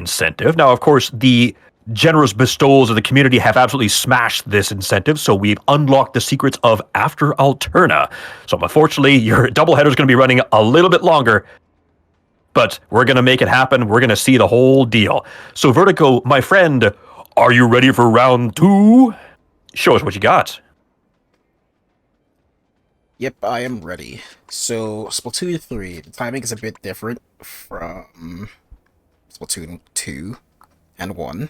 incentive. Now, of course, the generous bestowals of the community have absolutely smashed this incentive, so we've unlocked the secrets of After Alterna. So unfortunately, your doubleheader is going to be running a little bit longer, but we're going to make it happen. We're going to see the whole deal. So Vertigo, my friend, are you ready for round 2? Show us what you got. Yep, I am ready. So, Splatoon 3, the timing is a bit different from Splatoon 2 and 1.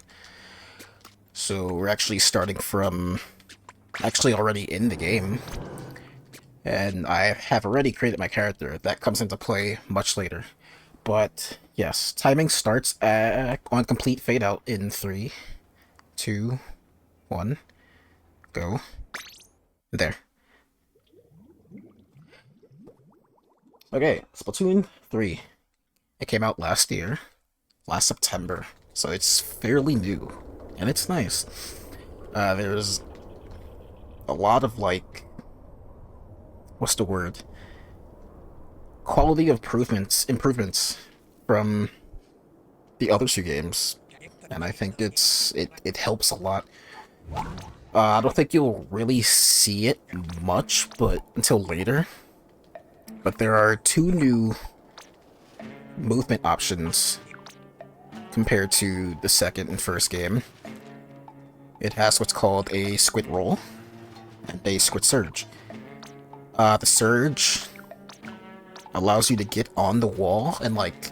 So, we're actually starting from already in the game. And I have already created my character. That comes into play much later. But, yes, timing starts on complete fade out in 3, 2, 1, go. There. Okay, Splatoon 3. It came out last September, so it's fairly new, and it's nice. There's a lot of, like, what's the word? Quality improvements from the other two games, and I think it helps a lot. I don't think you'll really see it much, but until later. But there are 2 new movement options compared to the second and first game. It has what's called a squid roll and a squid surge. The surge allows you to get on the wall and, like,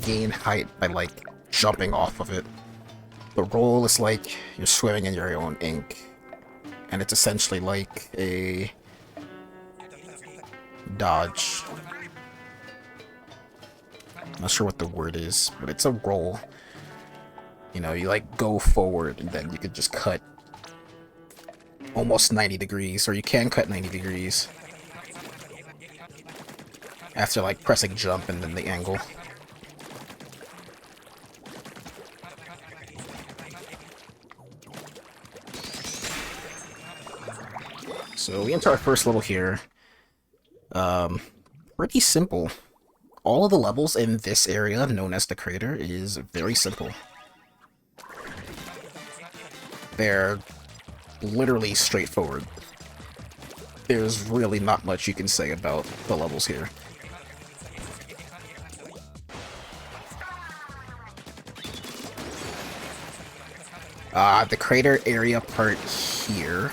gain height by, like, jumping off of it. The roll is like you're swimming in your own ink, and it's essentially like a dodge. Not sure what the word is, but it's a roll. You know, you like go forward and then you could just cut almost 90 degrees, or you can cut 90 degrees after like pressing jump and then the angle. So we enter our first level here. Pretty simple. All of the levels in this area, known as the crater, is very simple. They're literally straightforward. There's really not much you can say about the levels here. The crater area part here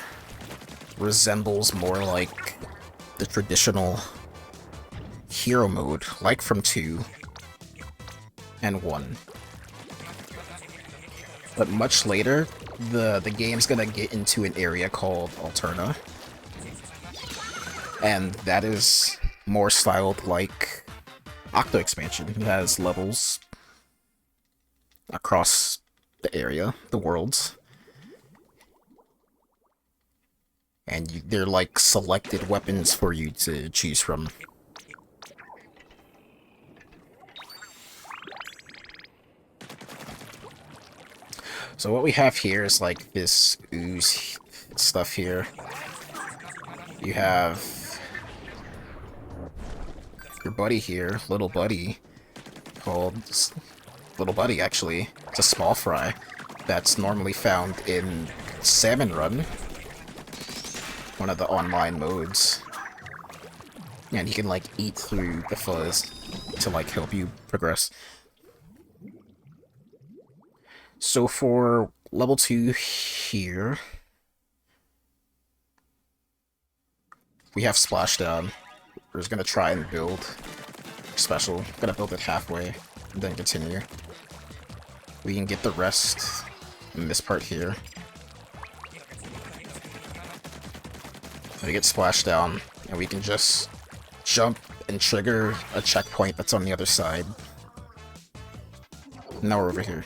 resembles more like the traditional hero mode, like from 2 and 1. But much later, the game's gonna get into an area called Alterna, and that is more styled like Octo expansion. It has levels across the area, the worlds, and they're like selected weapons for you to choose from. So what we have here is like this ooze stuff here. You have your buddy here, little buddy, called Little Buddy, actually. It's a small fry that's normally found in Salmon Run, one of the online modes. And you can, like, eat through the fuzz to, like, help you progress. So for level 2 here, we have Splashdown. We're just gonna try and build special. Gonna build it halfway, and then continue. We can get the rest in this part here. We get Splashdown, and we can just jump and trigger a checkpoint that's on the other side. Now we're over here.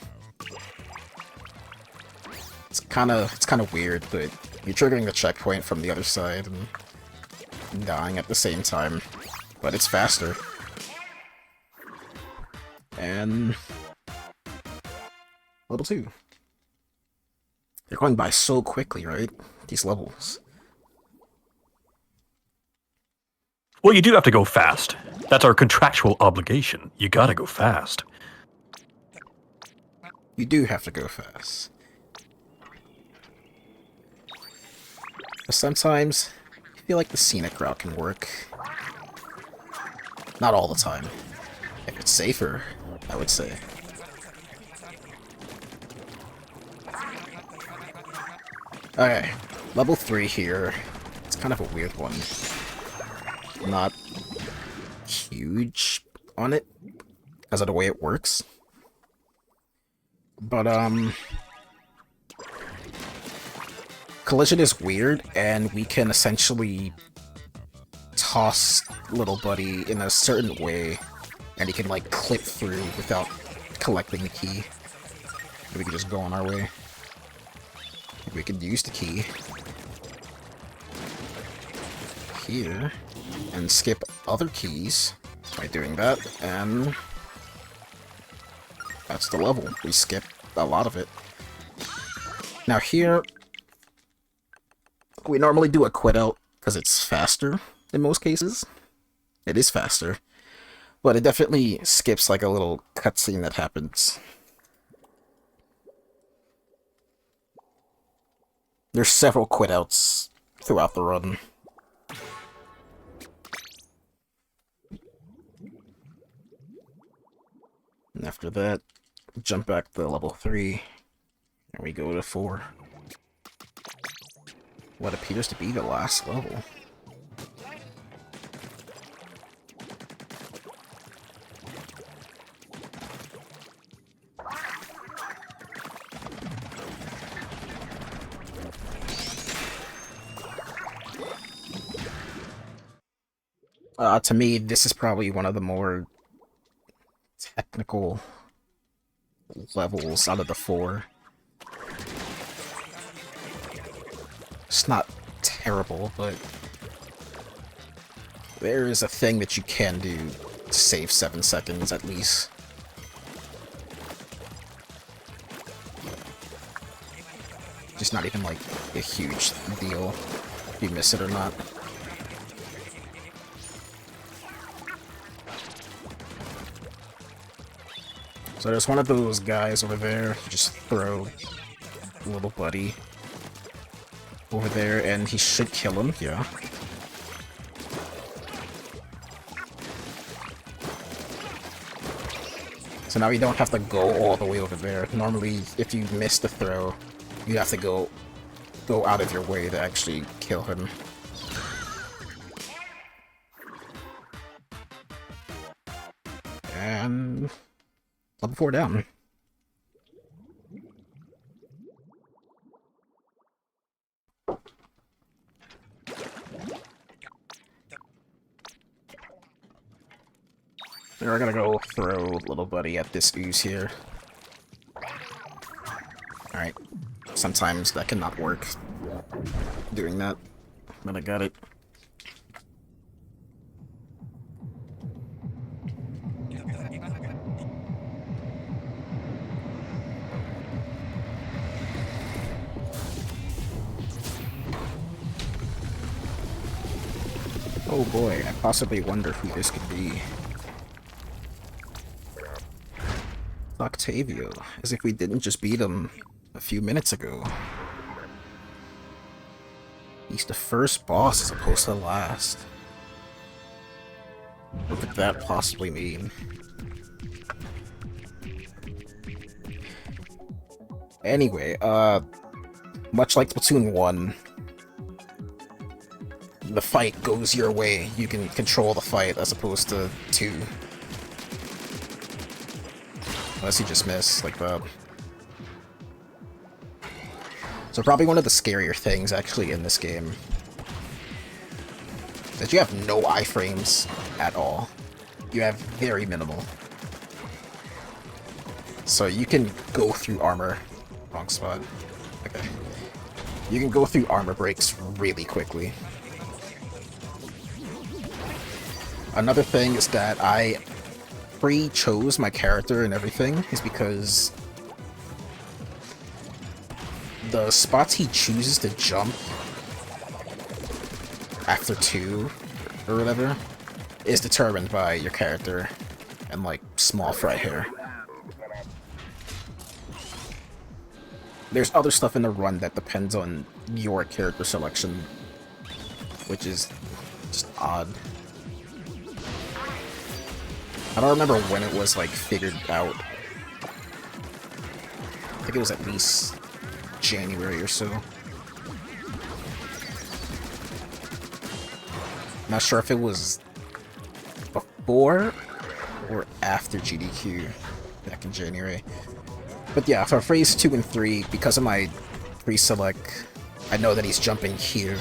It's kind of weird, but you're triggering the checkpoint from the other side and dying at the same time, but it's faster. And level 2. They're going by so quickly, right? These levels. Well, you do have to go fast. That's our contractual obligation. You gotta go fast. You do have to go fast. But sometimes, I feel like the scenic route can work. Not all the time. If it's safer, I would say. Okay, level 3 here. It's kind of a weird one. Not huge on it, because of the way it works. But, collision is weird, and we can essentially toss little buddy in a certain way, and he can, like, clip through without collecting the key. We can just go on our way. We could use the key here and skip other keys by doing that, and that's the level. We skip a lot of it. Now here, we normally do a quit out because it's faster in most cases. It is faster, but it definitely skips like a little cutscene that happens. There's several quit outs throughout the run. And after that, jump back to level 3, and we go to 4. What appears to be the last level. To me, this is probably one of the more technical levels out of the 4. It's not terrible, but there is a thing that you can do to save 7 seconds at least. Just not even like a huge deal if you miss it or not. So there's one of those guys over there. Just throw little buddy over there, and he should kill him, yeah. So now you don't have to go all the way over there. Normally, if you miss the throw, you have to go out of your way to actually kill him. And level 4 down. We're gonna go throw little buddy at this ooze here. Alright. Sometimes that cannot work doing that, but I got it. Oh boy, I possibly wonder who this could be. Octavio, as if we didn't just beat him a few minutes ago. He's the first boss as opposed to the last. What could that possibly mean? Anyway, much like Splatoon 1, the fight goes your way. You can control the fight as opposed to 2. Unless you just miss, like that. So probably one of the scarier things, actually, in this game is that you have no iframes at all. You have very minimal. So you can go through armor... Wrong spot. Okay. You can go through armor breaks really quickly. Another thing is that I pre-chose my character and everything is because the spots he chooses to jump after 2 or whatever is determined by your character and like small fry hair. there's other stuff in the run that depends on your character selection, which is just odd. I don't remember when it was, like, figured out. I think it was at least January or so. Not sure if it was before or after GDQ back in January. But yeah, for phase 2 and 3, because of my pre-select, I know that he's jumping here.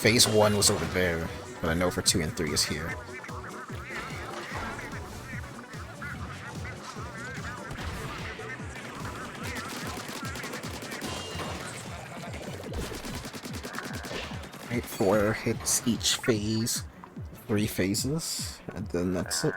Phase 1 was over there, but I know for 2 and 3 is here. Right, 4 hits each phase, 3 phases, and then that's it.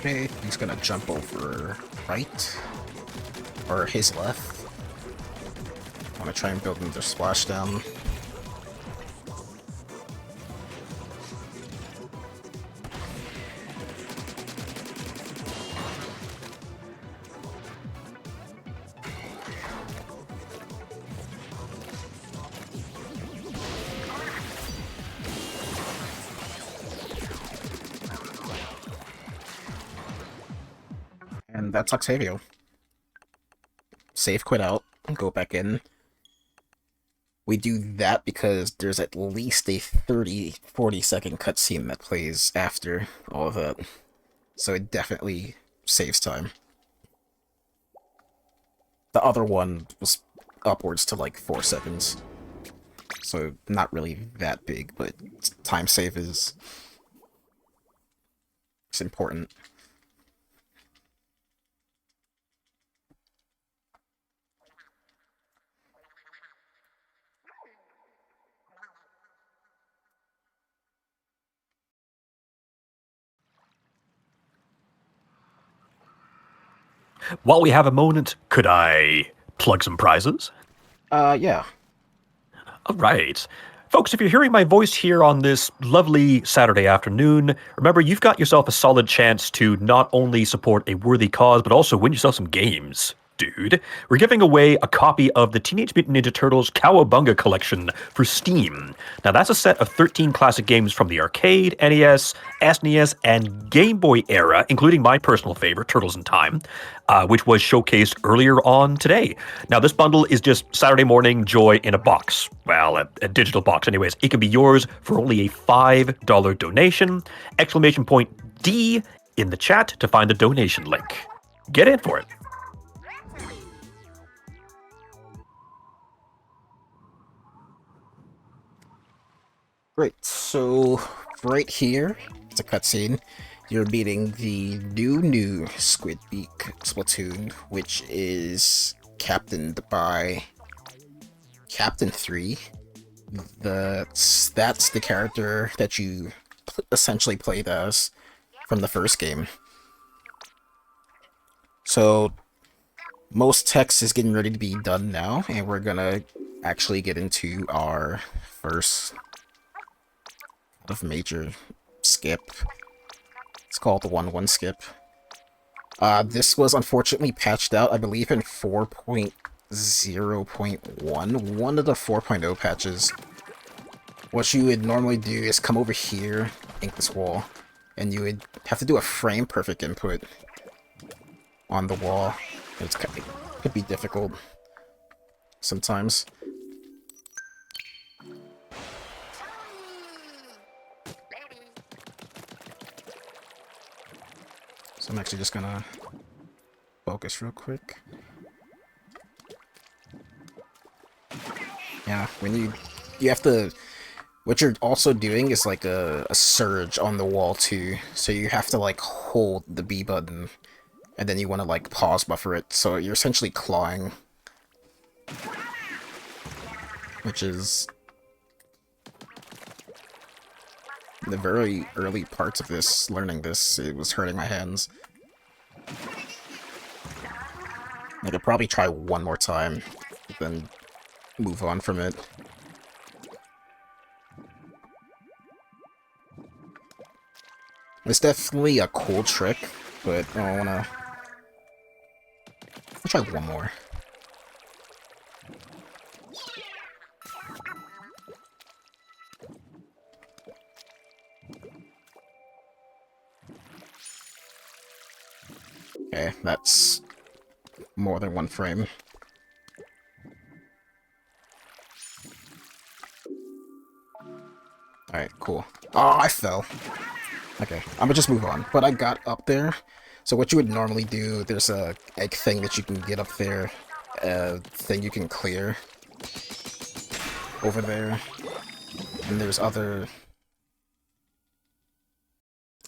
Okay, he's gonna jump over right, or his left. I wanna try and build another splashdown. And that's Octavio. Save, quit out, and go back in. We do that because there's at least a 30-40 second cutscene that plays after all of that. So it definitely saves time. The other one was upwards to like 4 seconds. So not really that big, but time save is... it's important. While we have a moment, could I plug some prizes? Yeah. All right. Folks, if you're hearing my voice here on this lovely Saturday afternoon, remember you've got yourself a solid chance to not only support a worthy cause, but also win yourself some games. Dude, we're giving away a copy of the Teenage Mutant Ninja Turtles Cowabunga collection for Steam. Now, that's a set of 13 classic games from the arcade, NES, SNES, and Game Boy era, including my personal favorite, Turtles in Time, which was showcased earlier on today. Now, this bundle is just Saturday morning joy in a box. Well, a digital box anyways. It can be yours for only a $5 donation. Exclamation point D in the chat to find the donation link. Get in for it. Great, so right here, it's a cutscene. You're meeting the new Squidbeak Splatoon, which is captained by Captain 3. That's the character that you essentially played as from the first game. So, most text is getting ready to be done now, and we're gonna actually get into our first of major skip. It's called the 1-1 skip. This was unfortunately patched out, I believe, in 4.0.1, one of the 4.0 patches. What you would normally do is come over here, ink this wall, and you would have to do a frame perfect input on the wall. It could be difficult sometimes. So I'm actually just gonna focus real quick. Yeah, when you have to... what you're also doing is like a surge on the wall too. So you have to like hold the B button, and then you want to like pause buffer it. So you're essentially clawing. which is the very early parts of this, learning this, it was hurting my hands. I could probably try one more time, then move on from it. It's definitely a cool trick, but I wanna... I'll try one more. Okay, that's more than one frame. Alright, cool. Oh, I fell. Okay, I'm gonna just move on. But I got up there. So what you would normally do, there's a egg thing that you can get up there. A thing you can clear over there. And there's other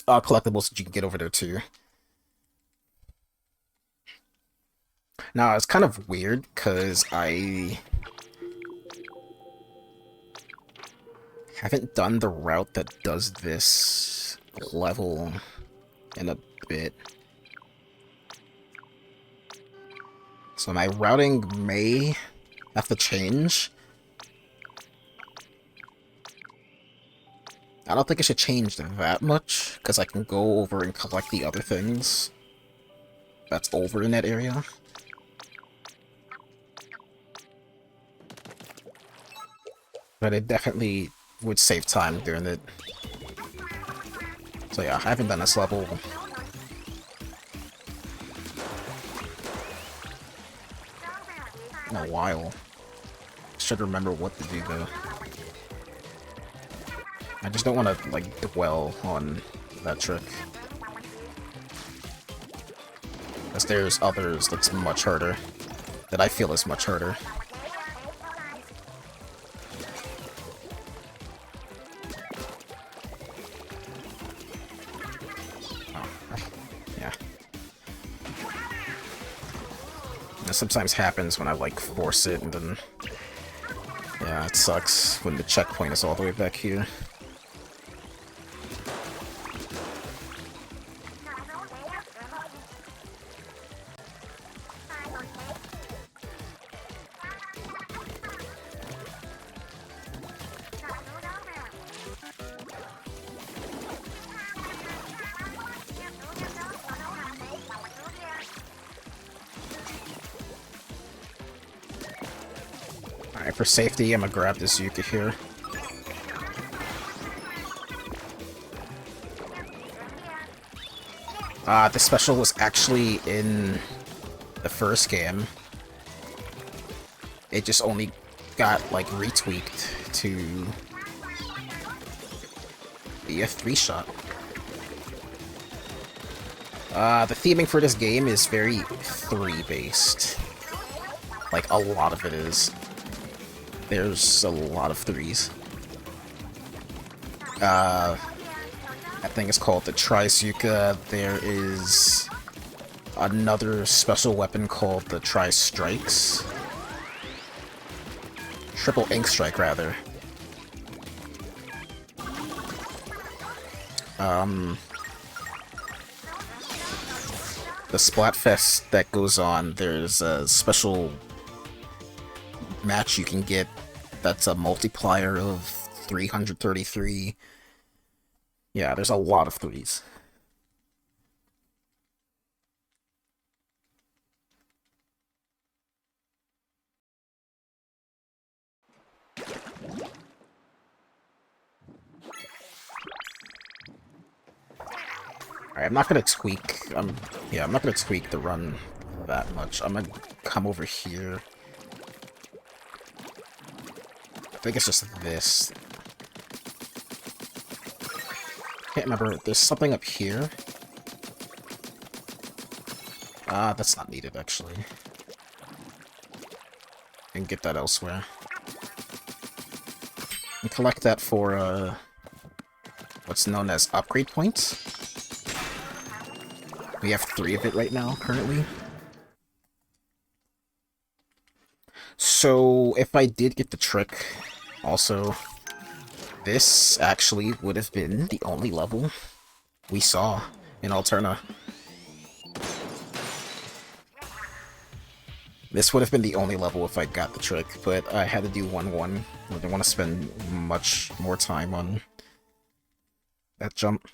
collectibles that you can get over there too. Now, it's kind of weird, because I haven't done the route that does this level in a bit. So my routing may have to change. I don't think it should change that much, because I can go over and collect the other things that's over in that area. But it definitely would save time doing it. So yeah, I haven't done this level in a while. Should remember what to do though. I just don't want to like dwell on that trick. Because there's others that's much harder. That I feel is much harder. Sometimes happens when I like force it, and then yeah, it sucks when the checkpoint is all the way back here. Alright, for safety, I'm gonna grab this Yuka here. The special was actually in the first game. It just only got, like, retweaked to be a 3-shot. The theming for this game is very 3-based. Like, a lot of it is. There's a lot of 3s. I think it's called the Tri-Suka. There is another special weapon called the Tri-Strikes. Triple Ink Strike, rather. The Splatfest that goes on, there's a special match you can get that's a multiplier of 333. Yeah, there's a lot of 3s. Alright, I'm not gonna tweak, yeah, I'm not gonna tweak the run that much. I'm gonna come over here. I think it's just this. Can't remember, there's something up here. That's not needed, actually. And get that elsewhere. And collect that for, what's known as upgrade points. We have 3 of it right now, currently. So, if I did get the trick, also, this actually would have been the only level we saw in Alterna. This would have been the only level if I got the trick, but I had to do 1-1. I didn't want to spend much more time on that jump.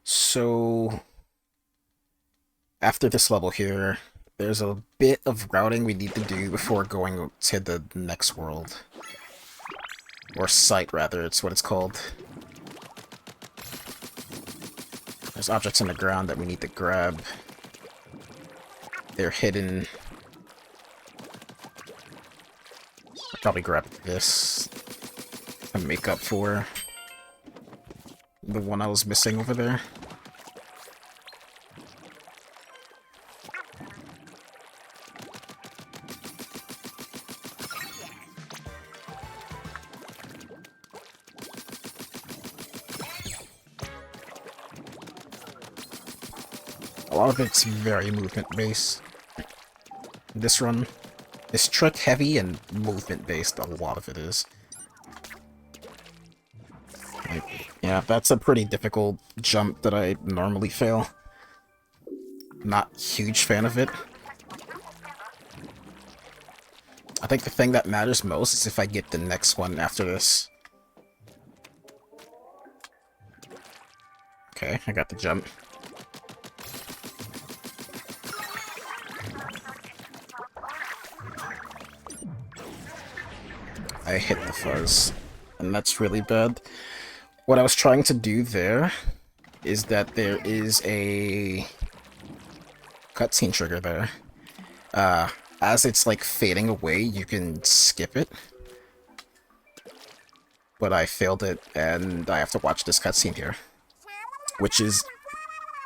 So, after this level here, there's a bit of routing we need to do before going to the next world. Or site, rather, it's what it's called. There's objects in the ground that we need to grab. They're hidden. I'll probably grab this to make up for the one I was missing over there. A lot of it's very movement-based. This run is trick-heavy and movement-based, a lot of it is. Like, yeah, that's a pretty difficult jump that I normally fail. Not huge fan of it. I think the thing that matters most is if I get the next one after this. Okay, I got the jump. I hit the fuzz, and that's really bad. What I was trying to do there is that there is a cutscene trigger there. As it's like fading away, you can skip it. But I failed it, and I have to watch this cutscene here. Which is,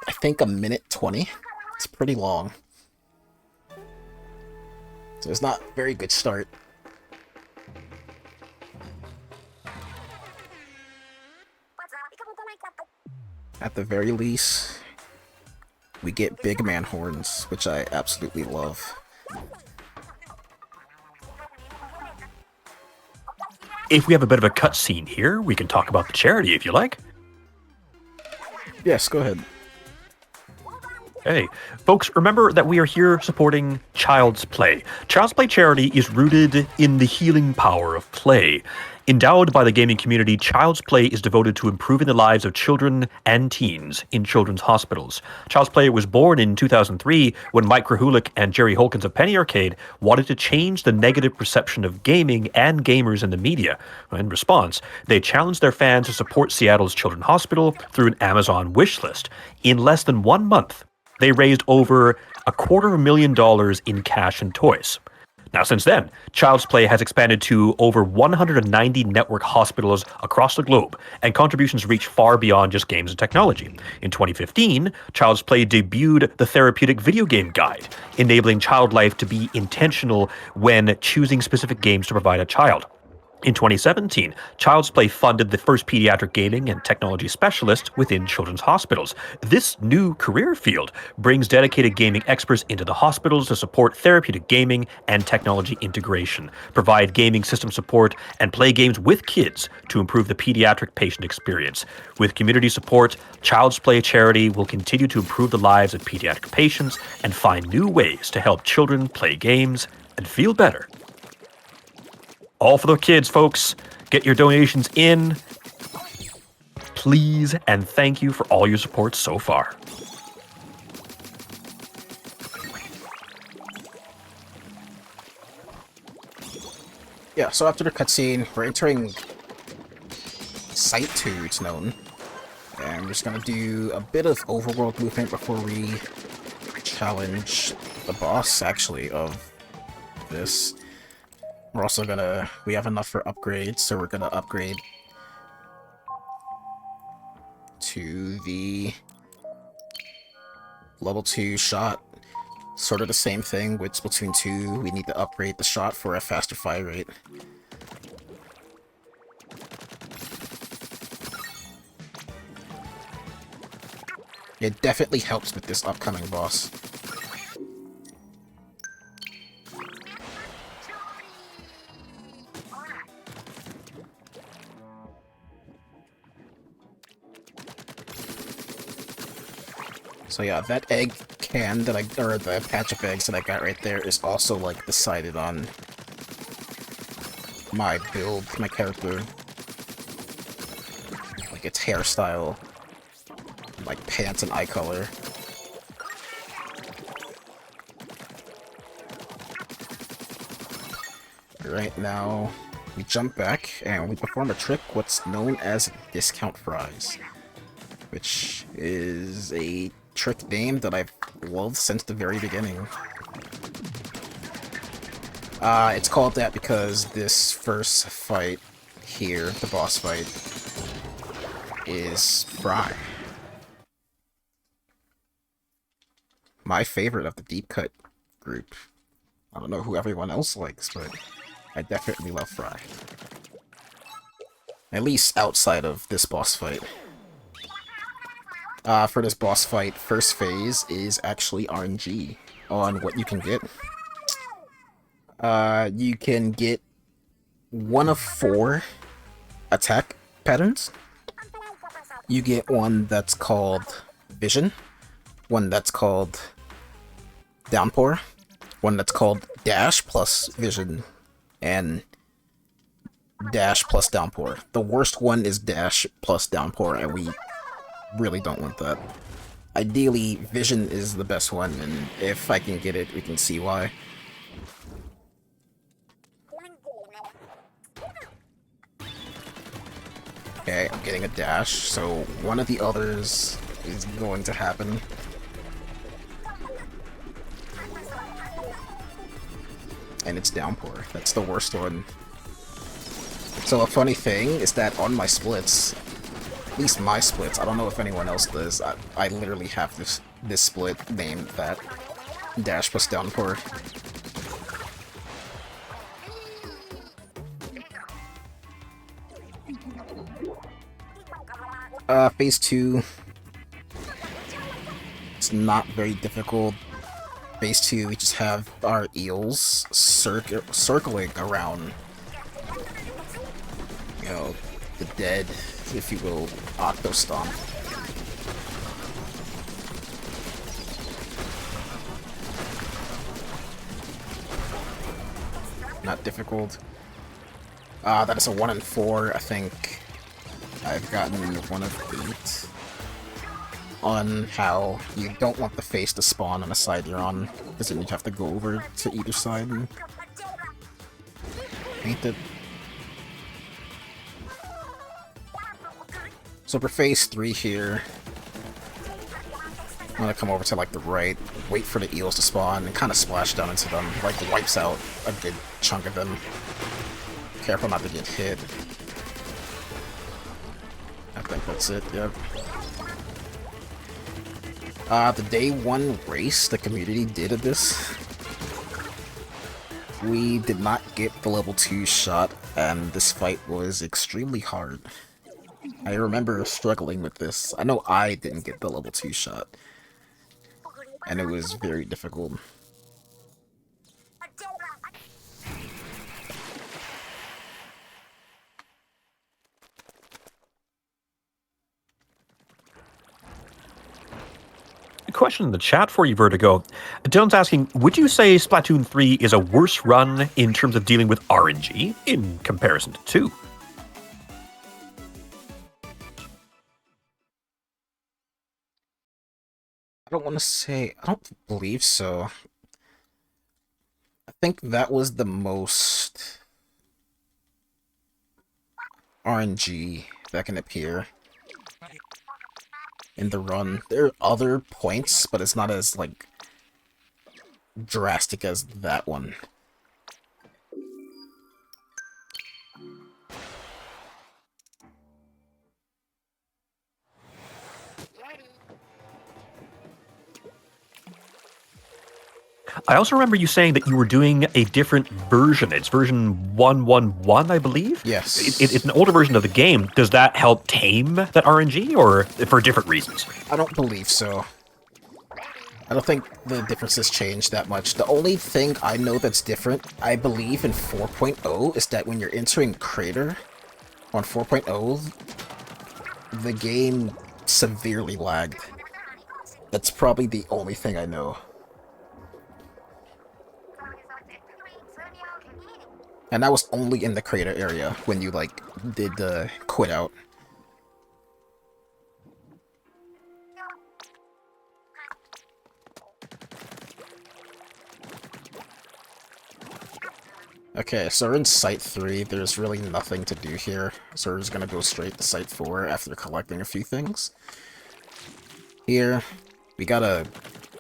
I think, 1:20. It's pretty long. So it's not a very good start. At the very least, we get big man horns, which I absolutely love. If we have a bit of a cutscene here, we can talk about the charity if you like. Yes, go ahead. Hey, folks, remember that we are here supporting Child's Play. Child's Play charity is rooted in the healing power of play. Endowed by the gaming community, Child's Play is devoted to improving the lives of children and teens in children's hospitals. Child's Play was born in 2003 when Mike Krahulik and Jerry Holkins of Penny Arcade wanted to change the negative perception of gaming and gamers in the media. In response, they challenged their fans to support Seattle's Children's Hospital through an Amazon wish list. In less than 1 month, they raised over $250,000 in cash and toys. Now, since then, Child's Play has expanded to over 190 network hospitals across the globe, and contributions reach far beyond just games and technology. In 2015, Child's Play debuted the Therapeutic Video Game Guide, enabling child life to be intentional when choosing specific games to provide a child. In 2017, Child's Play funded the first pediatric gaming and technology specialist within children's hospitals. This new career field brings dedicated gaming experts into the hospitals to support therapeutic gaming and technology integration, provide gaming system support, and play games with kids to improve the pediatric patient experience. With community support, Child's Play charity will continue to improve the lives of pediatric patients and find new ways to help children play games and feel better. All for the kids, folks. Get your donations in. Please and thank you for all your support so far. Yeah, so after the cutscene, we're entering Site 2, it's known. And we're just gonna do a bit of overworld movement before we challenge the boss, actually, of this. We're also gonna... we have enough for upgrades, so we're gonna upgrade to the level 2 shot. Sort of the same thing with Splatoon 2. We need to upgrade the shot for a faster fire rate. It definitely helps with this upcoming boss. So yeah, that egg can that or the patch of eggs that I got right there is also, like, decided on my build, my character. Like, its hairstyle, like, pants and eye color. Right now, we jump back, and we perform a trick, what's known as discount fries, which is a trick name that I've loved since the very beginning. It's called that because this first fight here, the boss fight, is Fry. My favorite of the deep cut group. I don't know who everyone else likes, but I definitely love Fry. At least outside of this boss fight. For this boss fight, first phase is actually RNG on what you can get. You can get one of 4 attack patterns. You get one that's called Vision, one that's called Downpour, one that's called Dash plus Vision, and Dash plus Downpour. The worst one is Dash plus Downpour, and we really don't want that. Ideally, Vision is the best one, and if I can get it, we can see why. Okay, I'm getting a dash, so one of the others is going to happen. And it's Downpour. That's the worst one. So a funny thing is that on my splits, at least my splits, I don't know if anyone else does, I literally have this split named that. Dash plus Downpour. Phase 2. It's not very difficult. Phase 2, we just have our eels circling around, you know, the dead, if you will, Octostomp. Not difficult. That is a 1 in 4, I think. I've gotten 1 of 8 on how you don't want the face to spawn on the side you're on, because then you have to go over to either side and paint it. So for phase 3 here, I'm gonna come over to, like, the right, wait for the eels to spawn, and kind of splash down into them, like, wipes out a good chunk of them. Careful not to get hit. I think that's it, yep. The day 1 race the community did of this, we did not get the level 2 shot, and this fight was extremely hard. I remember struggling with this. I know I didn't get the level 2 shot, and it was very difficult. Question in the chat for you, Vertigo. Dylan's asking, would you say Splatoon 3 is a worse run in terms of dealing with RNG in comparison to 2? I don't want to say... I don't believe so. I think that was the most RNG that can appear in the run. There are other points, but it's not as, like, drastic as that one. I also remember you saying that you were doing a different version. It's version 1.1.1, I believe? Yes. It's an older version of the game. Does that help tame that RNG, or for different reasons? I don't believe so. I don't think the differences change that much. The only thing I know that's different, I believe in 4.0, is that when you're entering Crater on 4.0, the game severely lagged. That's probably the only thing I know. And that was only in the crater area when you, like, did the quit out. Okay, so we're in Site 3. There's really nothing to do here. So we're just gonna go straight to Site 4 after collecting a few things. Here, we got a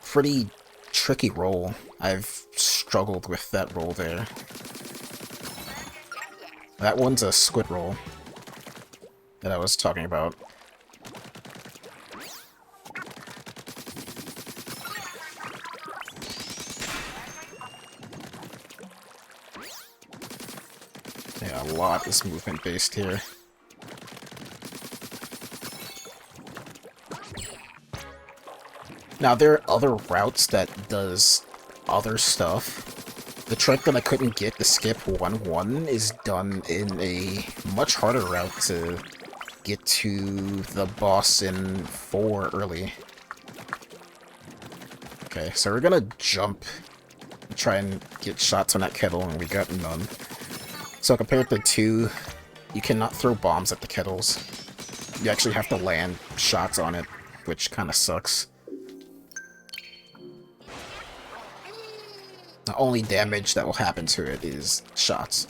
pretty tricky roll. I've struggled with that roll there. That one's a squid roll that I was talking about. Yeah, a lot is movement-based here. Now, there are other routes that does other stuff. The trick that I couldn't get to skip 1-1 is done in a much harder route to get to the boss in 4 early. Okay, so we're gonna jump, try and get shots on that kettle, and we got none. So compared to 2, you cannot throw bombs at the kettles. You actually have to land shots on it, which kind of sucks. The only damage that will happen to it is shots.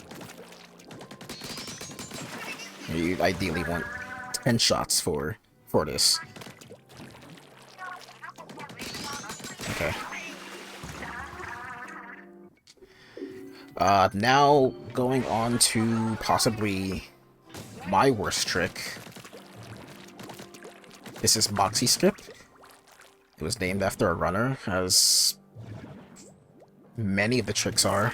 You ideally want 10 shots for this. Okay. Now going on to possibly my worst trick. This is Moxie Skip. It was named after a runner, as many of the tricks are.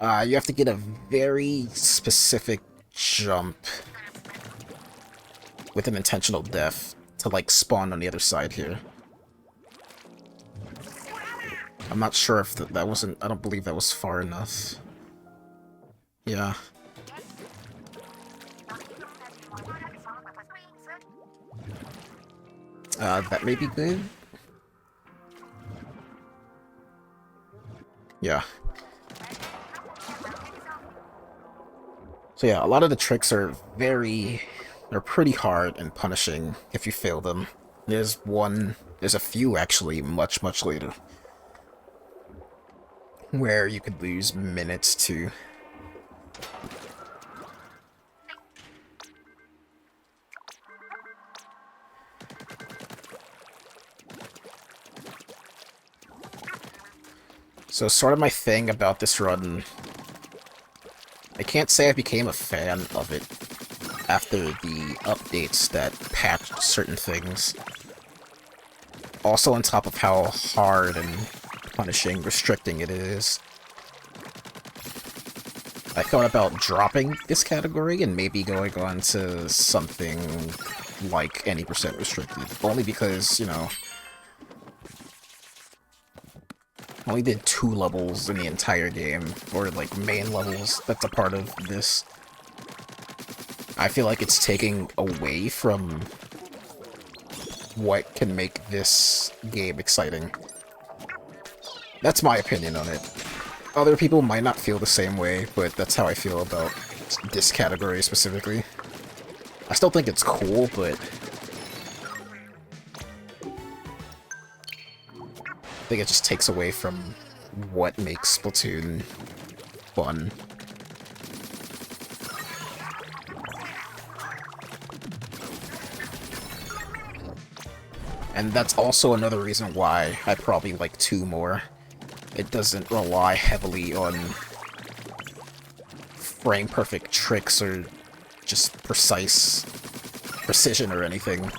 You have to get a very specific jump with an intentional death to, like, spawn on the other side here. I'm not sure if that wasn't... I don't believe that was far enough. Yeah. That may be good. Yeah. So yeah, a lot of the tricks are they're pretty hard and punishing if you fail them. There's a few actually much later, where you could lose minutes to. So sort of my thing about this run, I can't say I became a fan of it after the updates that patched certain things. Also on top of how hard and punishing, restricting it is. I thought about dropping this category and maybe going on to something like any percent restricted. Only because, you know, I only did 2 levels in the entire game, or like main levels that's a part of this. I feel like it's taking away from what can make this game exciting. That's my opinion on it. Other people might not feel the same way, but that's how I feel about this category specifically. I still think it's cool, but I think it just takes away from what makes Splatoon fun. And that's also another reason why I probably like 2 more. It doesn't rely heavily on frame-perfect tricks or just precision or anything.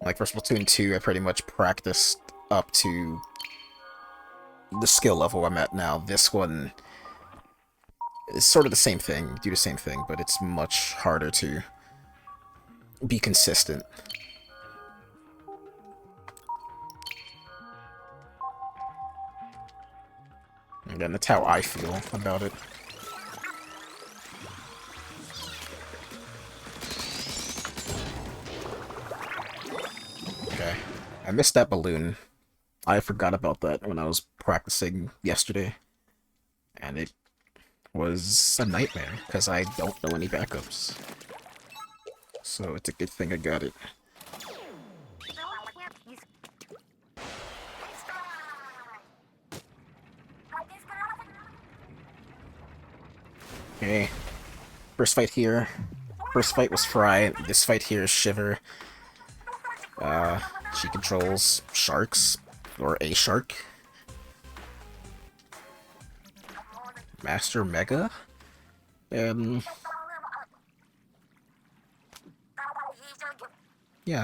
Like for Splatoon 2, I pretty much practiced up to the skill level I'm at now. This one is sort of the same thing, do the same thing, but it's much harder to be consistent. Again, that's how I feel about it. I missed that balloon. I forgot about that when I was practicing yesterday, and it was a nightmare because I don't know any backups. So it's a good thing I got it. Okay, first fight here. First fight was Fry. This fight here is Shiver. She controls sharks, or a shark. Master Mega? Yeah,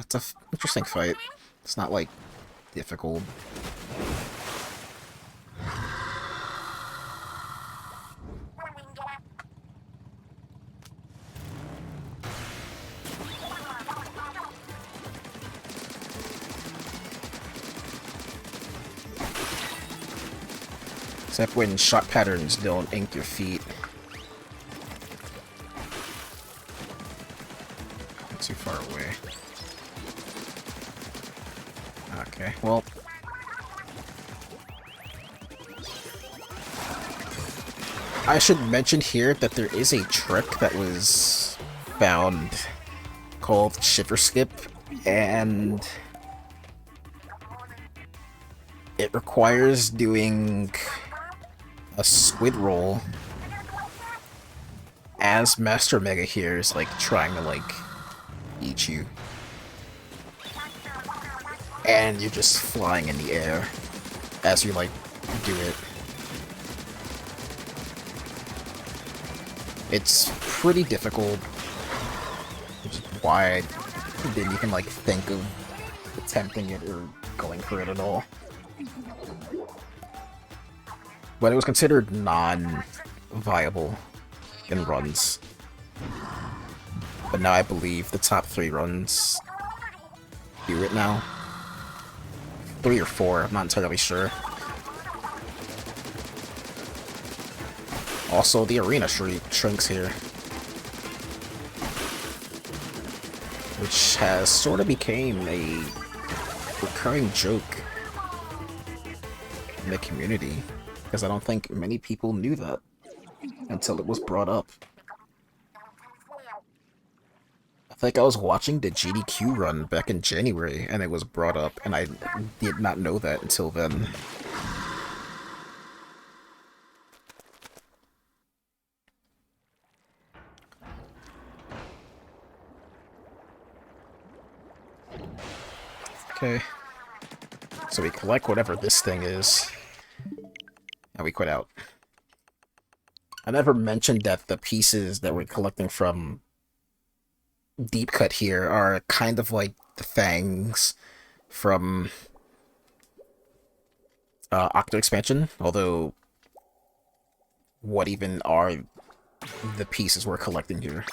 it's a interesting fight. It's not, like, difficult. Except when shot patterns don't ink your feet. Not too far away. Okay, well... I should mention here that there is a trick that was found called Shiver Skip, and it requires doing a squid roll as Master Mega here is like trying to like eat you, and you're just flying in the air as you like do it. It's pretty difficult, which is why I didn't even like think of attempting it or going for it at all. But it was considered non-viable in runs. But now I believe the top 3 runs do it now. 3 or 4, I'm not entirely sure. Also, the arena shrinks here, which has sort of became a recurring joke in the community, because I don't think many people knew that until it was brought up. I think I was watching the GDQ run back in January, and it was brought up, and I did not know that until then. Okay. So we collect whatever this thing is, and we quit out. I never mentioned that the pieces that we're collecting from Deep Cut here are kind of like the fangs from Octo Expansion, although what even are the pieces we're collecting here?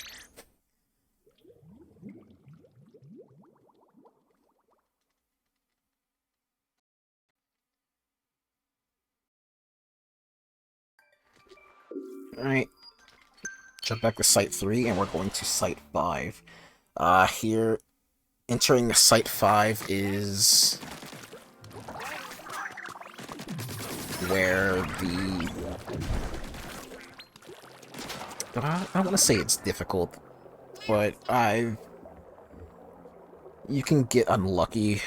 Alright, jump back to Site 3, and we're going to Site 5. Here, entering Site 5 is where the... I don't want to say it's difficult, but you can get unlucky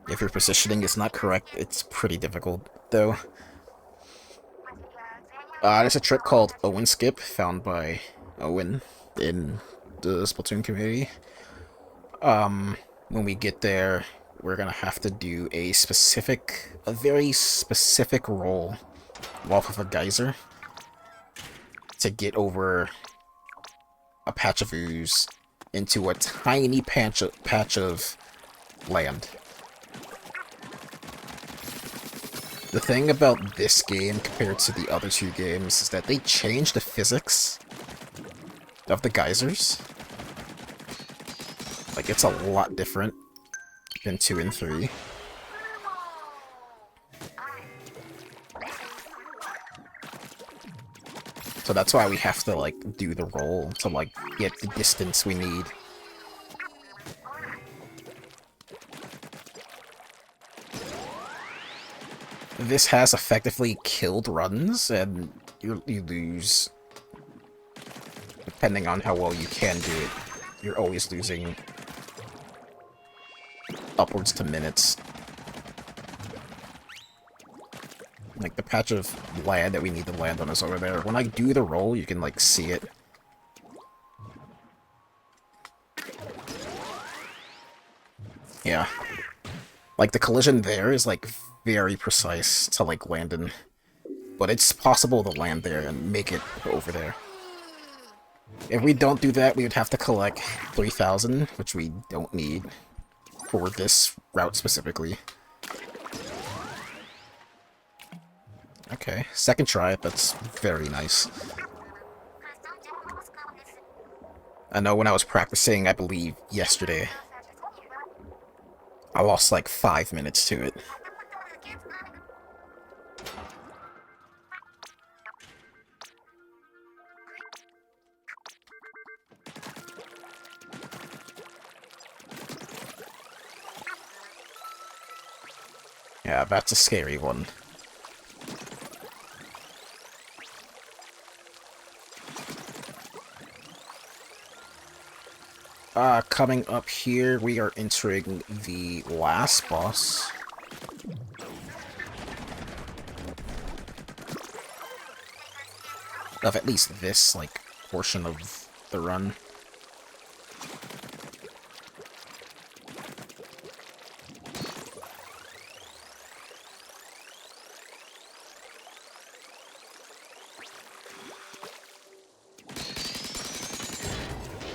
if your positioning is not correct. It's pretty difficult, though. There's a trick called Owen Skip, found by Owen in the Splatoon community. When we get there, we're gonna have to do a very specific roll off of a geyser to get over a patch of ooze into a tiny patch of land. The thing about this game compared to the other 2 games is that they changed the physics of the geysers. Like, it's a lot different than 2 and 3. So that's why we have to, like, do the roll to, like, get the distance we need. This has effectively killed runs, and you lose. Depending on how well you can do it, you're always losing upwards to minutes. Like, the patch of land that we need to land on is over there. When I do the roll, you can, like, see it. Yeah. Like, the collision there is, like, very precise to, like, land in. But it's possible to land there and make it over there. If we don't do that, we would have to collect 3,000, which we don't need for this route specifically. Okay, second try, that's very nice. I know when I was practicing, I believe, yesterday, I lost like 5 minutes to it. Yeah, that's a scary one. Coming up here, we are entering the last boss. Of at least this, like, portion of the run.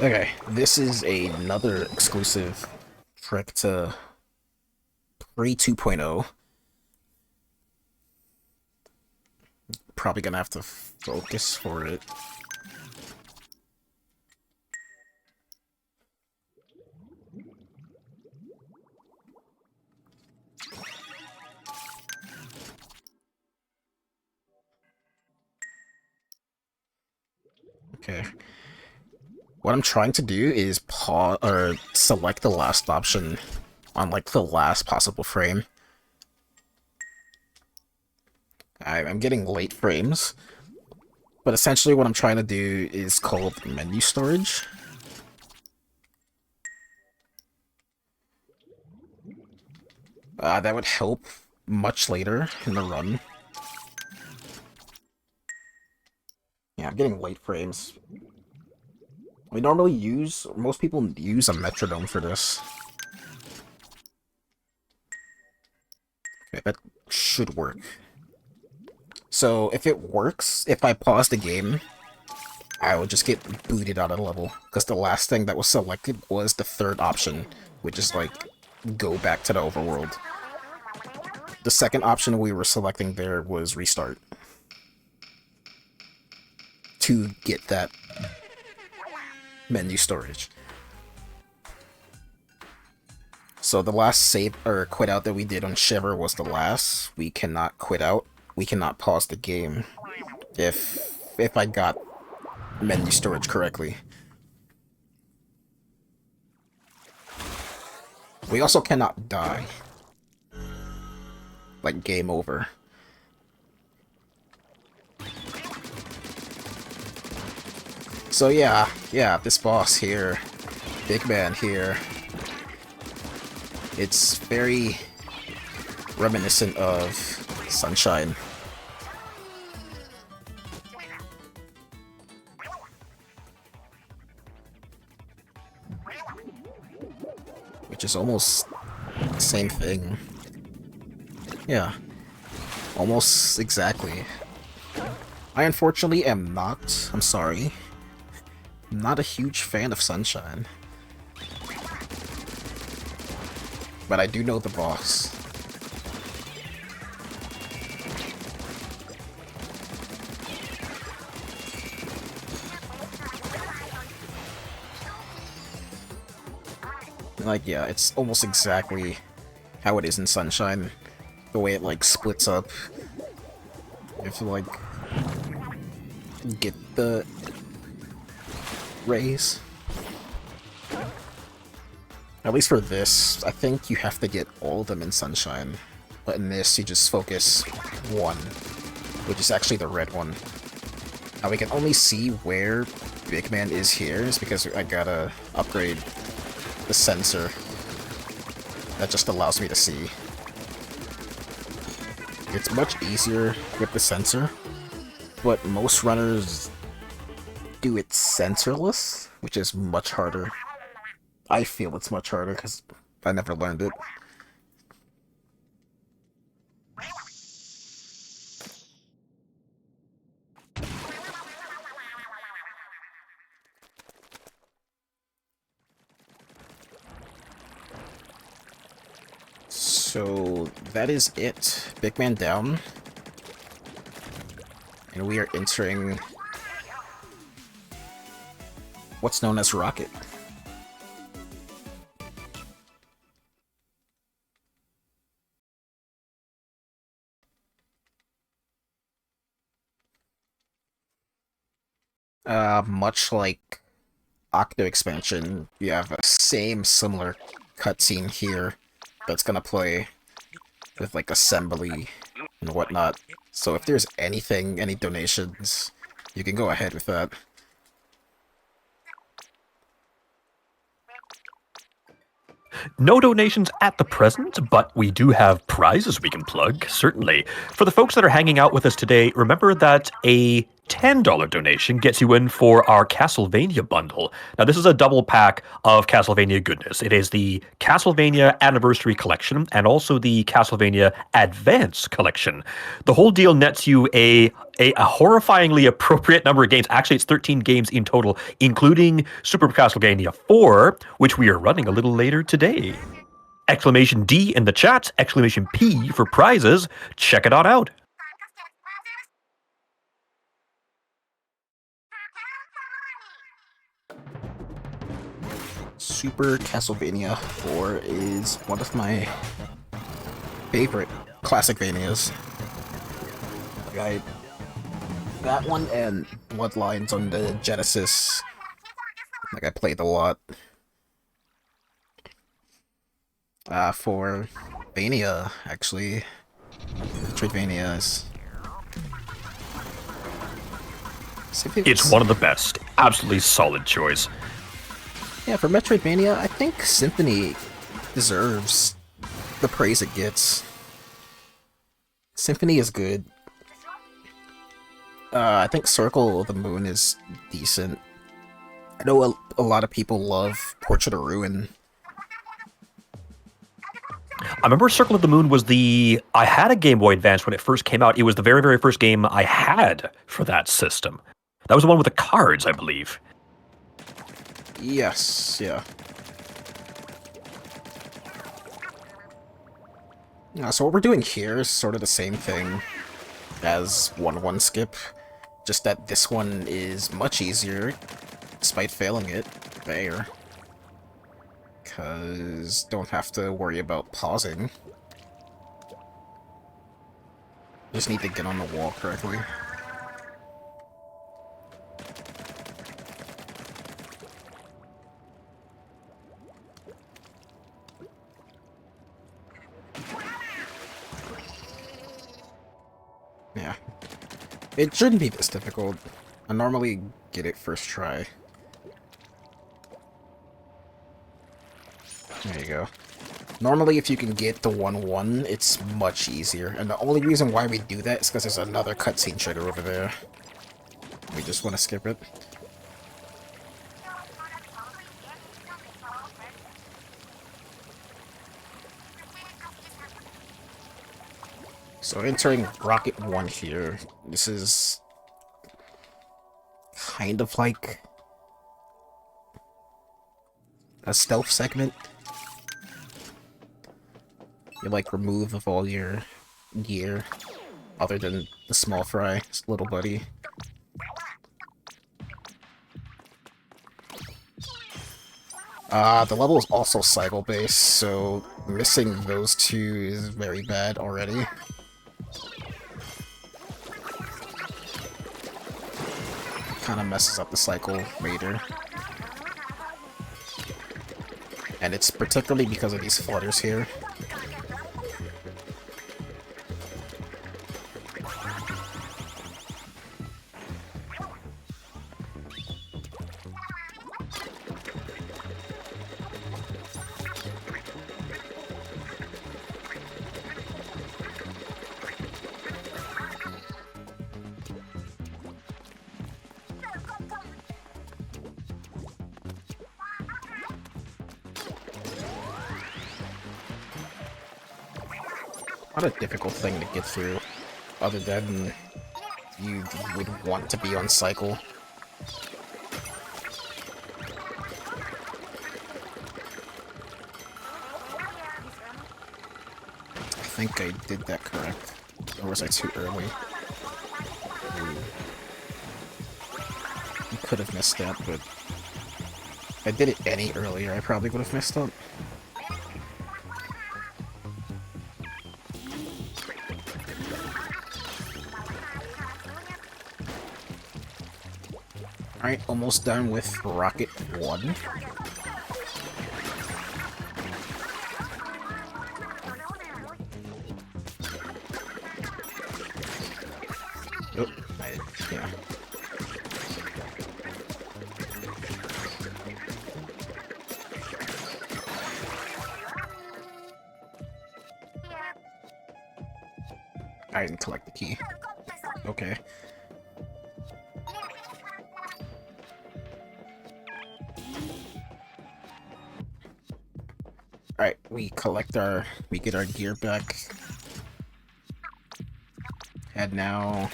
Okay, this is another exclusive trick to pre 2.0. Probably gonna have to focus for it. Okay. What I'm trying to do is pause or select the last option on like the last possible frame. I'm getting late frames, but essentially what I'm trying to do is called menu storage. That would help much later in the run. Yeah, I'm getting late frames. We normally use, most people use a metronome for this. Okay, that should work. So if it works, if I pause the game, I will just get booted out of the level. Because the last thing that was selected was the third option, which is like, go back to the overworld. The second option we were selecting there was restart. To get that menu storage. So the last save or quit out that we did on Shiver was the last. We cannot quit out. We cannot pause the game if I got menu storage correctly. We also cannot die. Like game over. So yeah, this boss here, Big Man here, it's very reminiscent of Sunshine. Which is almost the same thing. Yeah, almost exactly. I unfortunately am not, I'm sorry, not a huge fan of Sunshine. But I do know the boss. Like, yeah, it's almost exactly how it is in Sunshine. The way it, like, splits up. You have to, like, get the rays. At least for this, I think you have to get all of them in Sunshine. But in this, you just focus one, which is actually the red one. Now we can only see where Big Man is here, is because I gotta upgrade the sensor. That just allows me to see. It's much easier with the sensor, but most runners do it sensorless, which is much harder. I feel it's much harder because I never learned it. So that is it. Big Man down. And we are entering what's known as Rocket. Much like Octo expansion, you have a similar cutscene here that's gonna play with like assembly and whatnot. So if there's anything, any donations, you can go ahead with that. No donations at the present, but we do have prizes we can plug, certainly. For the folks that are hanging out with us today, remember that a $10 donation gets you in for our Castlevania bundle. Now, this is a double pack of Castlevania goodness. It is the Castlevania Anniversary Collection and also the Castlevania Advance Collection. The whole deal nets you a horrifyingly appropriate number of games. Actually, it's 13 games in total, including Super Castlevania 4, which we are running a little later today. Exclamation D in the chat, exclamation P for prizes. Check it on out. Super Castlevania 4 is one of my favorite classic Vanias. That one and Bloodlines on the Genesis, like I played a lot. For Vania, actually, Metroidvania is... It's one of the best. Absolutely solid choice. Yeah, for Metroidvania, I think Symphony deserves the praise it gets. Symphony is good. I think Circle of the Moon is decent. I know a lot of people love Portrait of Ruin. I remember Circle of the Moon was I had a Game Boy Advance when it first came out. It was the very, very first game I had for that system. That was the one with the cards, I believe. Yes, yeah. So what we're doing here is sort of the same thing as 1-1 skip, just that this one is much easier, despite failing it there. Because don't have to worry about pausing. Just need to get on the wall correctly. Yeah. It shouldn't be this difficult. I normally get it first try. There you go. Normally, if you can get the 1-1, it's much easier. And the only reason why we do that is because there's another cutscene trigger over there. We just want to skip it. So entering Rocket 1 here, this is kind of like a stealth segment. You like remove of all your gear, other than the small fry, his little buddy. The level is also cycle based, so missing those two is very bad already. Kind of messes up the cycle later. And it's particularly because of these flutters here. not a difficult thing to get through, other than you would want to be on cycle. I think I did that correct. Or was I too early? Ooh. You could have missed that, but if I did it any earlier, I probably would have messed up. Alright, almost done with Rocket 1. Oh, yeah. I didn't collect the key. Okay. Alright, we get our gear back. And now,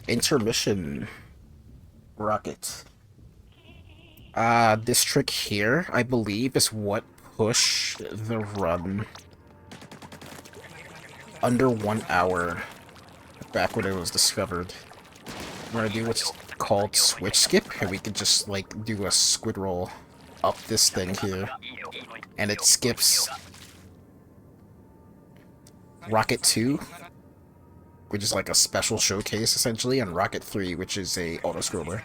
intermission rocket. This trick here, I believe, is what pushed the run under 1 hour back when it was discovered. We're gonna do what's called switch skip, and we can just, like, do a squid roll up this thing here. And it skips Rocket 2, which is like a special showcase, essentially, and Rocket 3, which is a auto-scroller.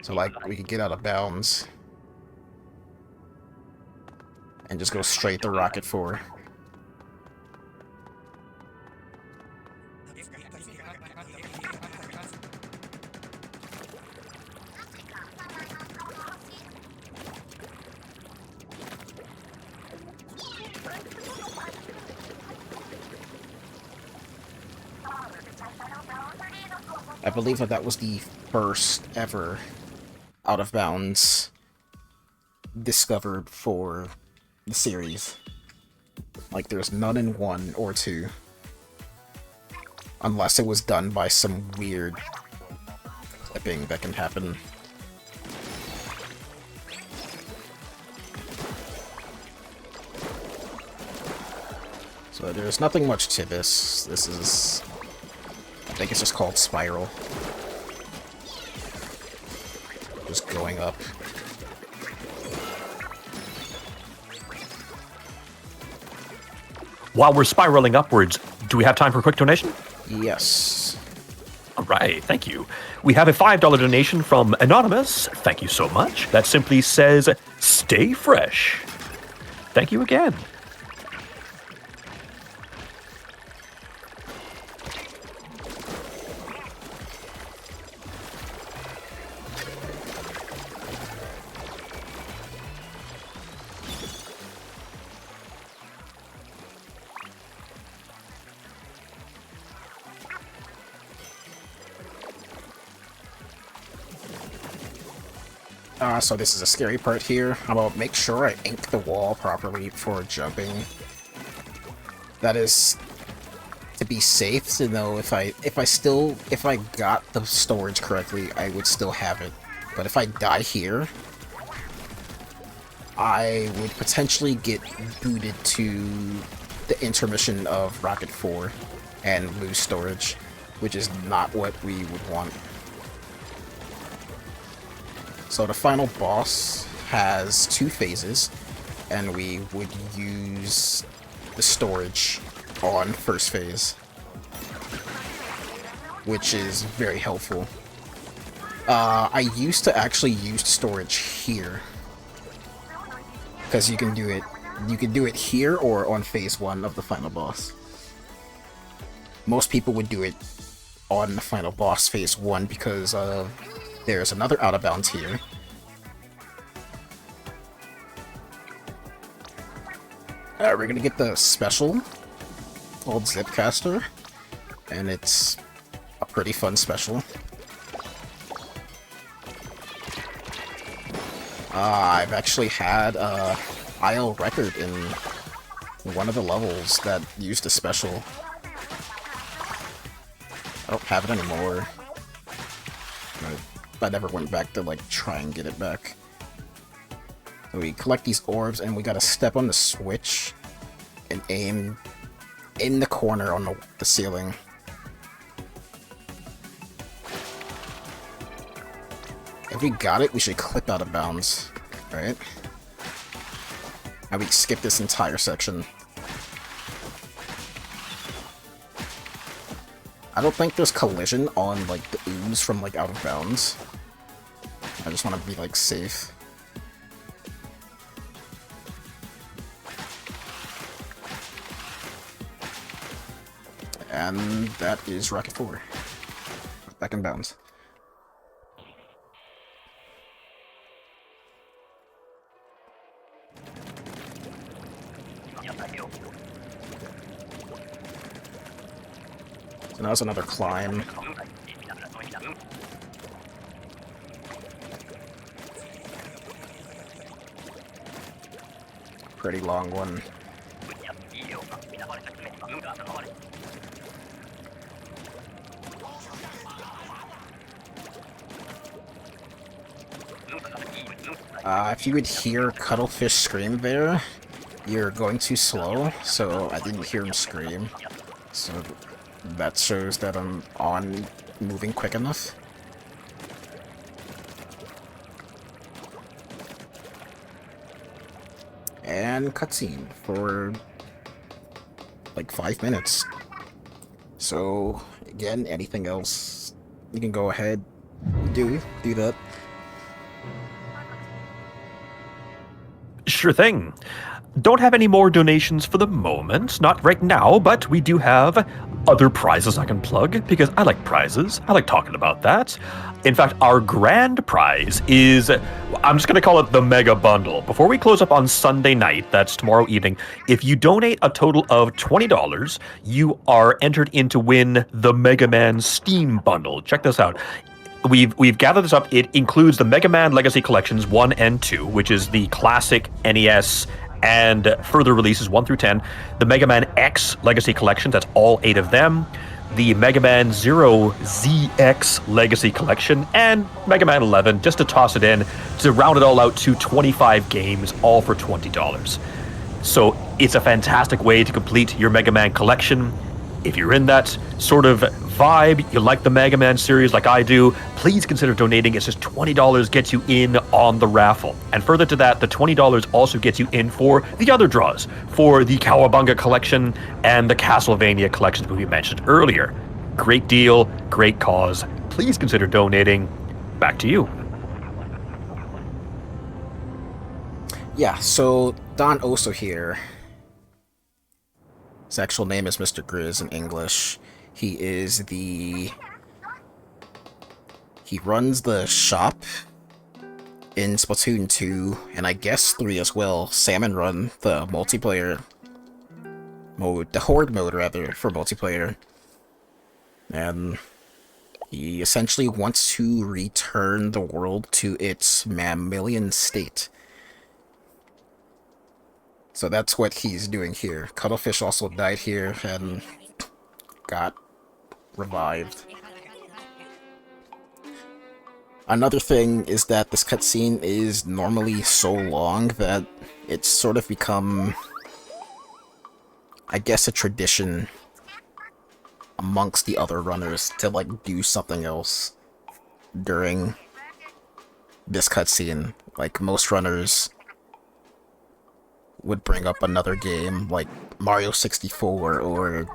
So, like, we can get out of bounds and just go straight to Rocket 4. I believe that was the first ever out of bounds discovered for the series. Like, there's none in 1 or 2. Unless it was done by some weird clipping that can happen. So there's nothing much to this. This is... I think it's just called Spiral. Just going up. While we're spiraling upwards, do we have time for a quick donation? Yes. All right, thank you. We have a $5 donation from Anonymous. Thank you so much. That simply says, stay fresh. Thank you again. So this is a scary part here. I'm gonna make sure I ink the wall properly before jumping. That is to be safe, to know if I got the storage correctly, I would still have it. But if I die here, I would potentially get booted to the intermission of Rocket 4 and lose storage, which is not what we would want. So the final boss has 2 phases, and we would use the storage on first phase, which is very helpful. I used to actually use storage here, because you can do it here or on phase 1 of the final boss. Most people would do it on the final boss phase 1 because there's another out of bounds here. Alright, we're gonna get the special called Zipcaster, and it's a pretty fun special. I've actually had IL record in one of the levels that used a special. I don't have it anymore. I never went back to, like, try and get it back. So we collect these orbs, and we gotta step on the switch and aim in the corner on the ceiling. If we got it, we should clip out of bounds, right? And we skip this entire section. I don't think there's collision on, like, the ooze from, like, out of bounds. I just want to be, like, safe. And that is Rocket 4. Back in bounds. So now it's another climb. Pretty long one. If you would hear Cuttlefish scream there, you're going too slow, so I didn't hear him scream. So that shows that I'm on moving quick enough. And cutscene for like 5 minutes. So again, anything else, you can go ahead, do that. Sure thing. Don't have any more donations for the moment, not right now, but we do have other prizes I can plug, because I like prizes. I like talking about that. In fact, our grand prize is, I'm just going to call it the Mega Bundle. Before we close up on Sunday night, that's tomorrow evening, if you donate a total of $20, you are entered in to win the Mega Man Steam Bundle. Check this out. We've gathered this up. It includes the Mega Man Legacy Collections 1 and 2, which is the classic NES and further releases 1 through 10. The Mega Man X Legacy Collection, that's all 8 of them. The Mega Man Zero ZX Legacy Collection, and Mega Man 11, just to toss it in, to round it all out to 25 games, all for $20. So it's a fantastic way to complete your Mega Man collection. If you're in that sort of vibe, you like the Mega Man series like I do, please consider donating. It's just $20 gets you in on the raffle. And further to that, the $20 also gets you in for the other draws, for the Cowabunga collection and the Castlevania collections we mentioned earlier. Great deal, great cause. Please consider donating. Back to you. Yeah, so Don Oso here. His actual name is Mr. Grizz in English. He runs the shop in Splatoon 2, and I guess 3 as well, Salmon Run, the multiplayer mode, the Horde mode rather, for multiplayer. And he essentially wants to return the world to its mammalian state. So that's what he's doing here. Cuttlefish also died here and got revived. Another thing is that this cutscene is normally so long that it's sort of become, I guess, a tradition amongst the other runners to, like, do something else during this cutscene. Like, most runners would bring up another game, like Mario 64 or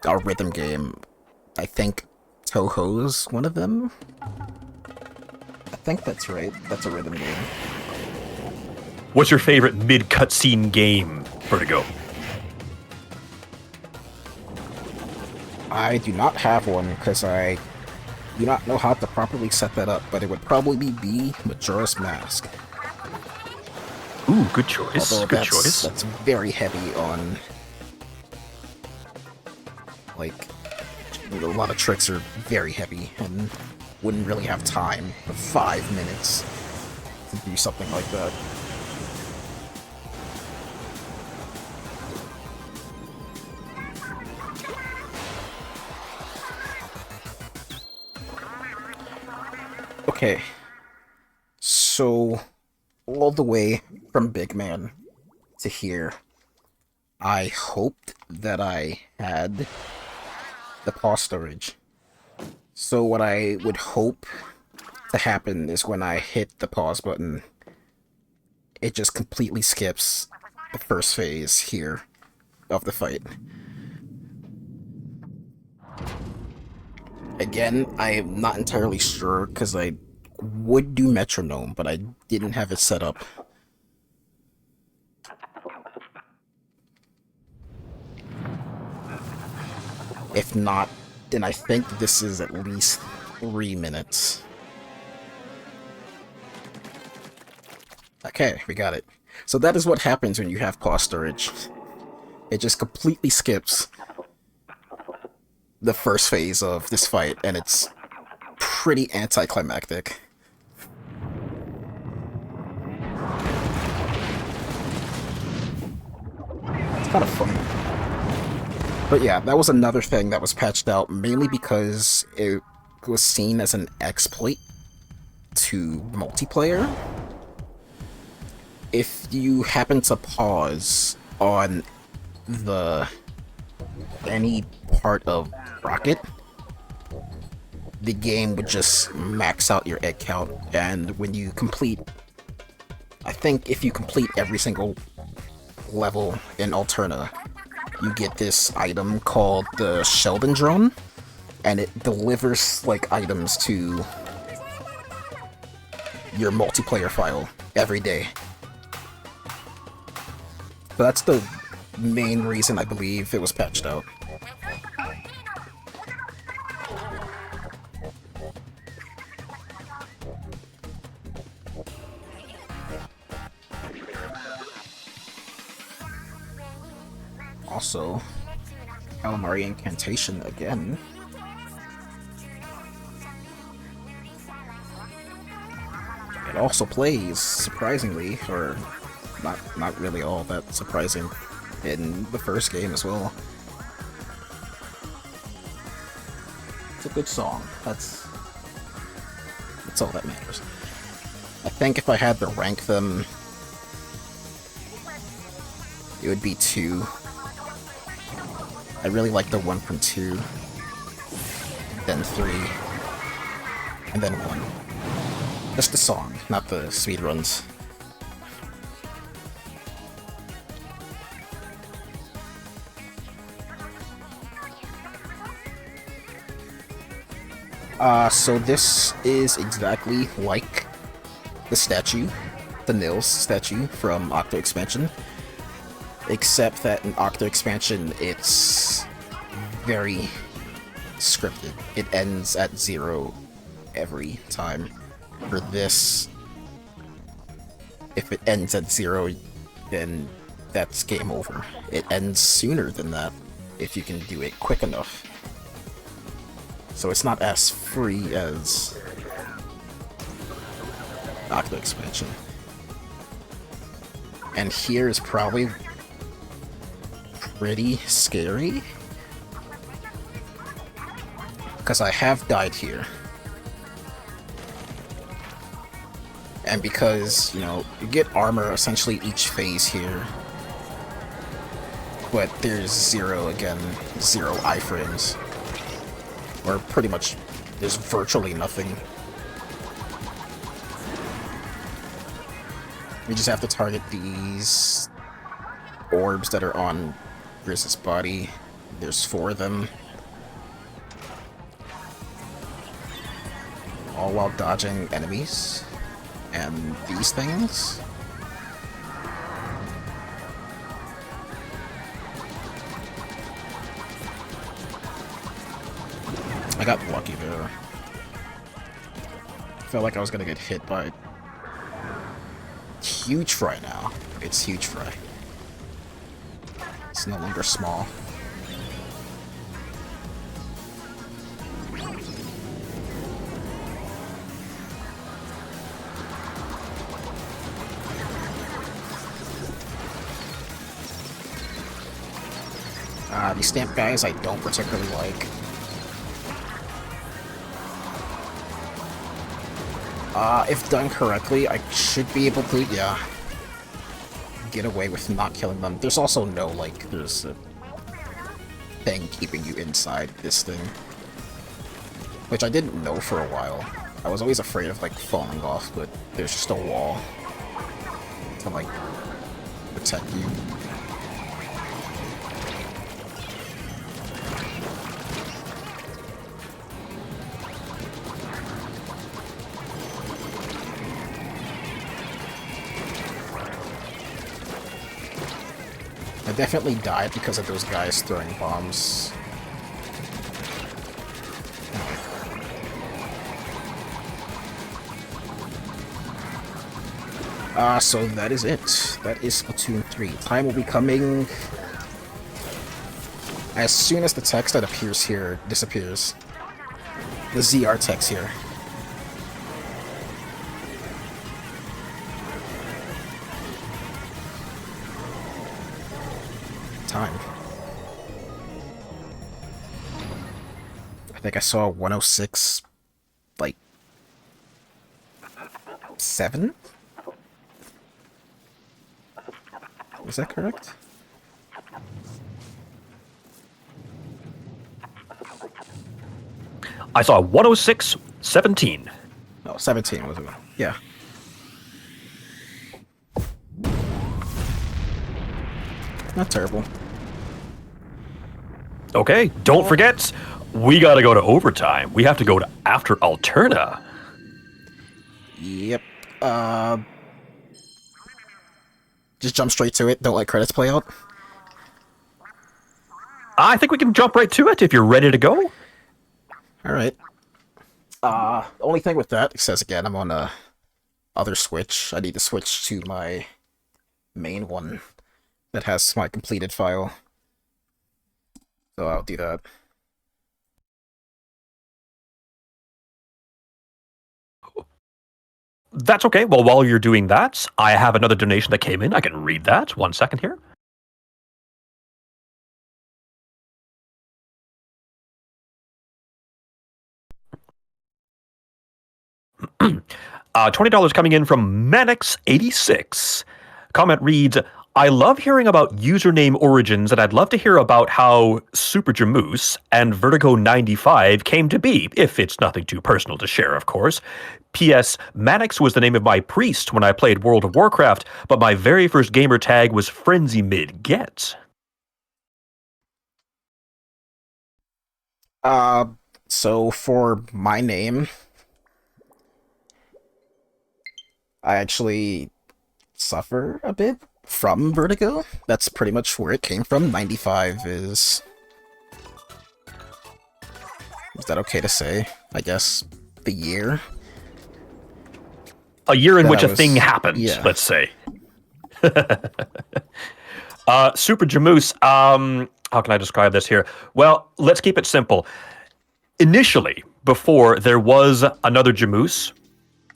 a rhythm game. I think Touhou's one of them? I think that's right. That's a rhythm game. What's your favorite mid-cutscene game, Vertigo? I do not have one, because I do not know how to properly set that up, but it would probably be Majora's Mask. Ooh, good choice. Although good choice. That's very heavy on, like, a lot of tricks are very heavy, and wouldn't really have time for 5 minutes to do something like that. Okay. So, all the way from Big Man to here, I hoped that I had the pause storage. So what I would hope to happen is when I hit the pause button, it just completely skips the first phase here of the fight. Again, I am not entirely sure because I would do metronome, but I didn't have it set up. If not, then I think this is at least 3 minutes. Okay, we got it. So that is what happens when you have pause storage. It just completely skips the first phase of this fight, and it's pretty anticlimactic. It's kind of fun. But yeah, that was another thing that was patched out, mainly because it was seen as an exploit to multiplayer. If you happen to pause on any part of Rocket, the game would just max out your egg count, and when you complete, I think if you complete every single level in Alterna, you get this item called the Sheldon Drone, and it delivers like items to your multiplayer file every day. So that's the main reason I believe it was patched out. Also, Calamari Incantation again. It also plays, surprisingly, or not really all that surprising, in the first game as well. It's a good song. That's all that matters. I think if I had to rank them, it would be 2. I really like the one from 2, then 3, and then 1. Just the song, not the speedruns. So this is exactly like the statue, the Nils statue from Octo Expansion, except that in Octo Expansion it's very scripted. It ends at 0 every time. For this, if it ends at 0, then that's game over. It ends sooner than that if you can do it quick enough. So it's not as free as Octo Expansion. And here is probably pretty scary, because I have died here. And because, you know, you get armor essentially each phase here, but there's 0 again, 0 iframes. Or pretty much, there's virtually nothing. We just have to target these orbs that are on Grizz's body. There's 4 of them. All while dodging enemies. And these things. I got lucky there. Felt like I was gonna get hit by Huge Fry now. It's Huge Fry. It's no longer small. These stamp guys I don't particularly like. If done correctly, I should be able to, yeah, get away with not killing them. There's also no, like, there's a thing keeping you inside this thing. Which I didn't know for a while. I was always afraid of, like, falling off, but there's just a wall to, like, protect you. I definitely died because of those guys throwing bombs. So that is it. That is Splatoon 3. Time will be coming as soon as the text that appears here disappears. The ZR text here. Time. I think I saw 106, like, 7? Is that correct? I saw 106.17. No, 17 was it? Yeah. Not terrible. Okay, don't forget, we gotta go to overtime. We have to go to after Alterna. Yep. Just jump straight to it. Don't let credits play out. I think we can jump right to it if you're ready to go. Alright. The only thing with that, it says again, I'm on a other Switch. I need to switch to my main one that has my completed file. So I'll do that. That's okay. Well, while you're doing that, I have another donation that came in. I can read that. 1 second here. $20 coming in from Manix86. Comment reads, I love hearing about username origins, and I'd love to hear about how Super Jamoose and Vertigo 95 came to be, if it's nothing too personal to share, of course. P.S. Manix was the name of my priest when I played World of Warcraft, but my very first gamer tag was Frenzy Mid Get. So for my name, I actually suffer a bit from Vertigo. That's pretty much where it came from. 95 is that okay to say? I guess the year? A year in which a thing happened, yeah. Let's say. Super Jamoose, how can I describe this here? Well, let's keep it simple. Initially, before, there was another Jamoose,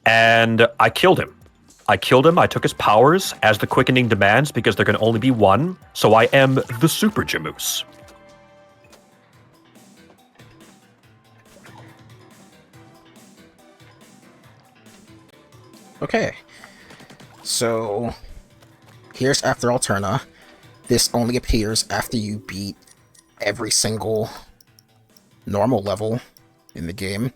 and I killed him. I took his powers as the quickening demands because there can only be one, so I am the Super Jamoose. Okay. So, here's after Alterna. This only appears after you beat every single normal level in the game.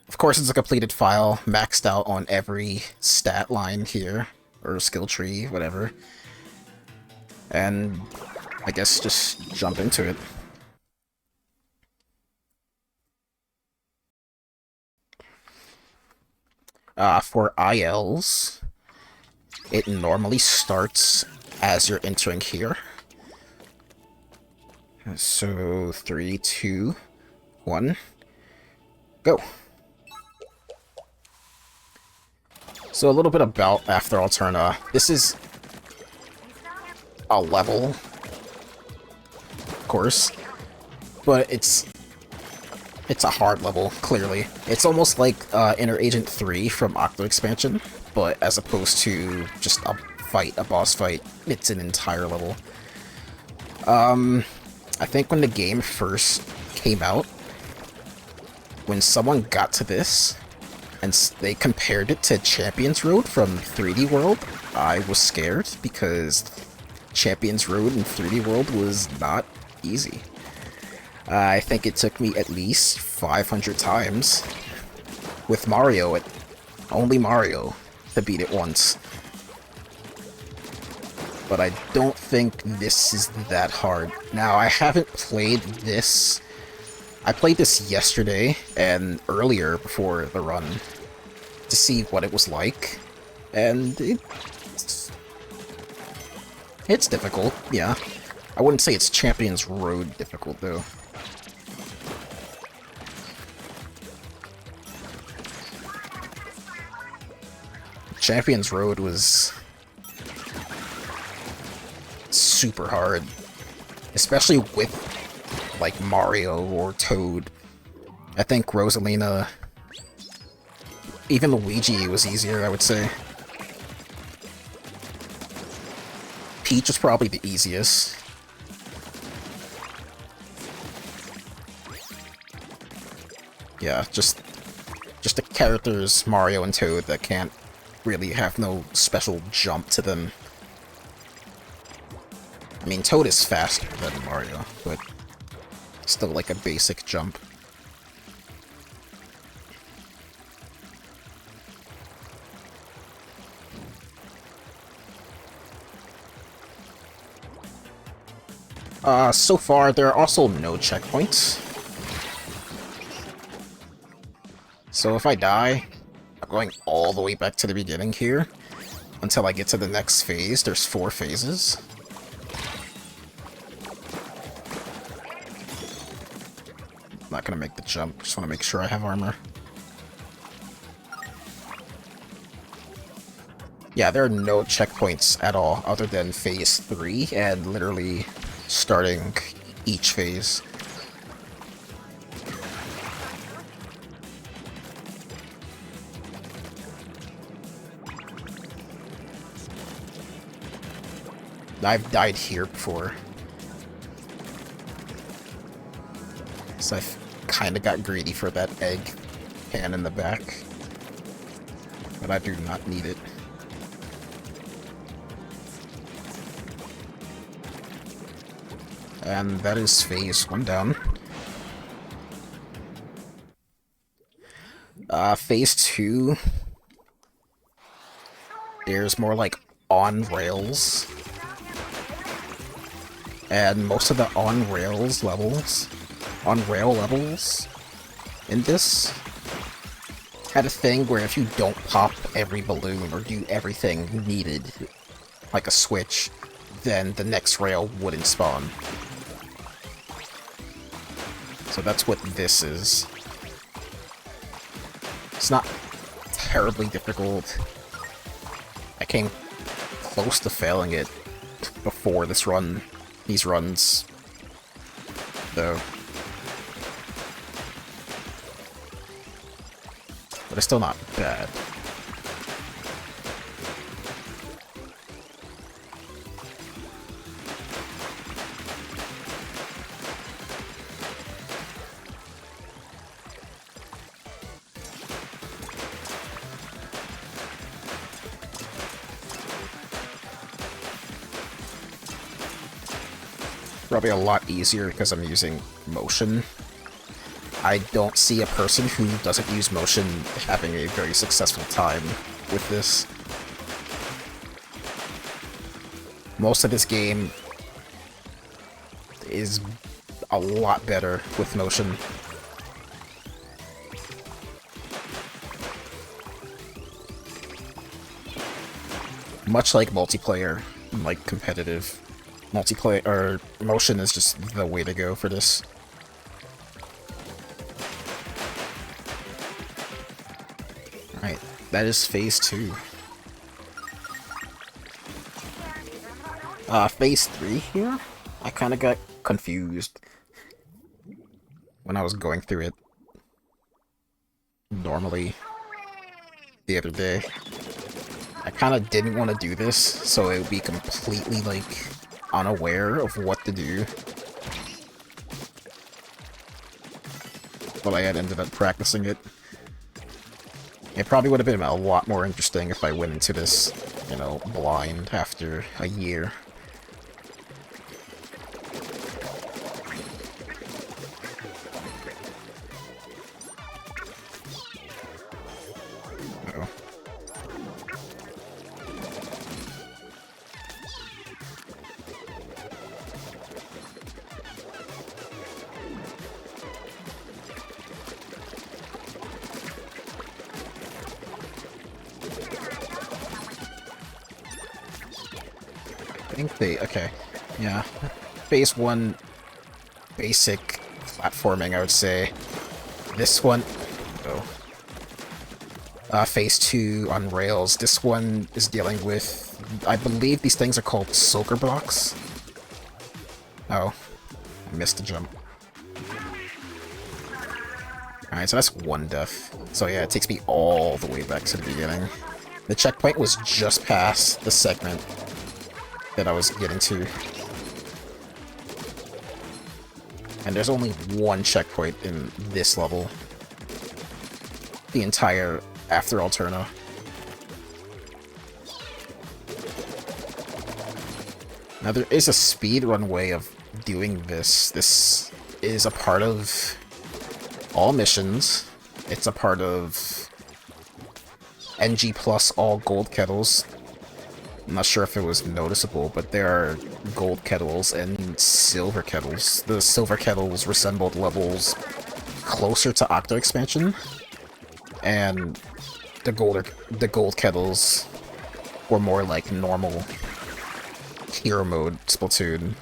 Of course, it's a completed file, maxed out on every stat line here, or skill tree, whatever. And I guess just jump into it. For ILs, it normally starts as you're entering here. So, 3, 2, 1, go! So a little bit about After Alterna. This is a level, of course, but it's a hard level, clearly. It's almost like Inner Agent 3 from Octo Expansion, but as opposed to just a fight, a boss fight, it's an entire level. I think when the game first came out, when someone got to this, and they compared it to Champions Road from 3D World, I was scared, because Champions Road in 3D World was not easy. I think it took me at least 500 times with Mario, only Mario, to beat it once. But I don't think this is that hard. Now, I haven't played this. I played this yesterday and earlier before the run to see what it was like, and it's difficult, yeah. I wouldn't say it's Champions Road difficult, though. Champions Road was super hard, especially with, like, Mario or Toad. I think Rosalina, even Luigi was easier, I would say. Peach was probably the easiest. Yeah, just the characters Mario and Toad that can't really have no special jump to them. I mean, Toad is faster than Mario, but still like a basic jump. So far, there are also no checkpoints. So if I die, I'm going all the way back to the beginning here until I get to the next phase. There's 4 phases. I'm not gonna make the jump, just want to make sure I have armor. Yeah, there are no checkpoints at all other than phase 3 and literally starting each phase. I've died here before, so I've kind of got greedy for that egg pan in the back, but I do not need it. And that is phase 1 down. Phase 2, there's more like on rails. And most of the on-rail levels in this had a thing where if you don't pop every balloon or do everything needed, like a switch, then the next rail wouldn't spawn. So that's what this is. It's not terribly difficult. I came close to failing it before this run. These runs, though. But it's still not bad. Probably a lot easier because I'm using motion. I don't see a person who doesn't use motion having a very successful time with this. Most of this game is a lot better with motion. Much like multiplayer, like competitive. Multiplayer, or motion is just the way to go for this. Alright, that is phase 2. Phase 3 here? I kinda got confused when I was going through it normally the other day. I kinda didn't want to do this, so it would be completely, like, unaware of what to do. but I had ended up practicing it. It probably would have been a lot more interesting if I went into this, you know, blind after a year. Uh-oh. I think they... okay. Yeah. Phase 1 basic platforming, I would say. This one... oh. Phase 2 on rails. This one is dealing with... I believe these things are called soaker blocks. Oh. I missed the jump. Alright, so that's one death. So yeah, it takes me all the way back to the beginning. The checkpoint was just past the segment that I was getting to. And there's only one checkpoint in this level. The entire after Alterna. Now there is a speedrun way of doing this. This is a part of all missions. It's a part of NG plus all gold kettles. I'm not sure if it was noticeable, but there are gold kettles and silver kettles. The silver kettles resembled levels closer to Octo Expansion, and the gold kettles were more like normal hero mode Splatoon.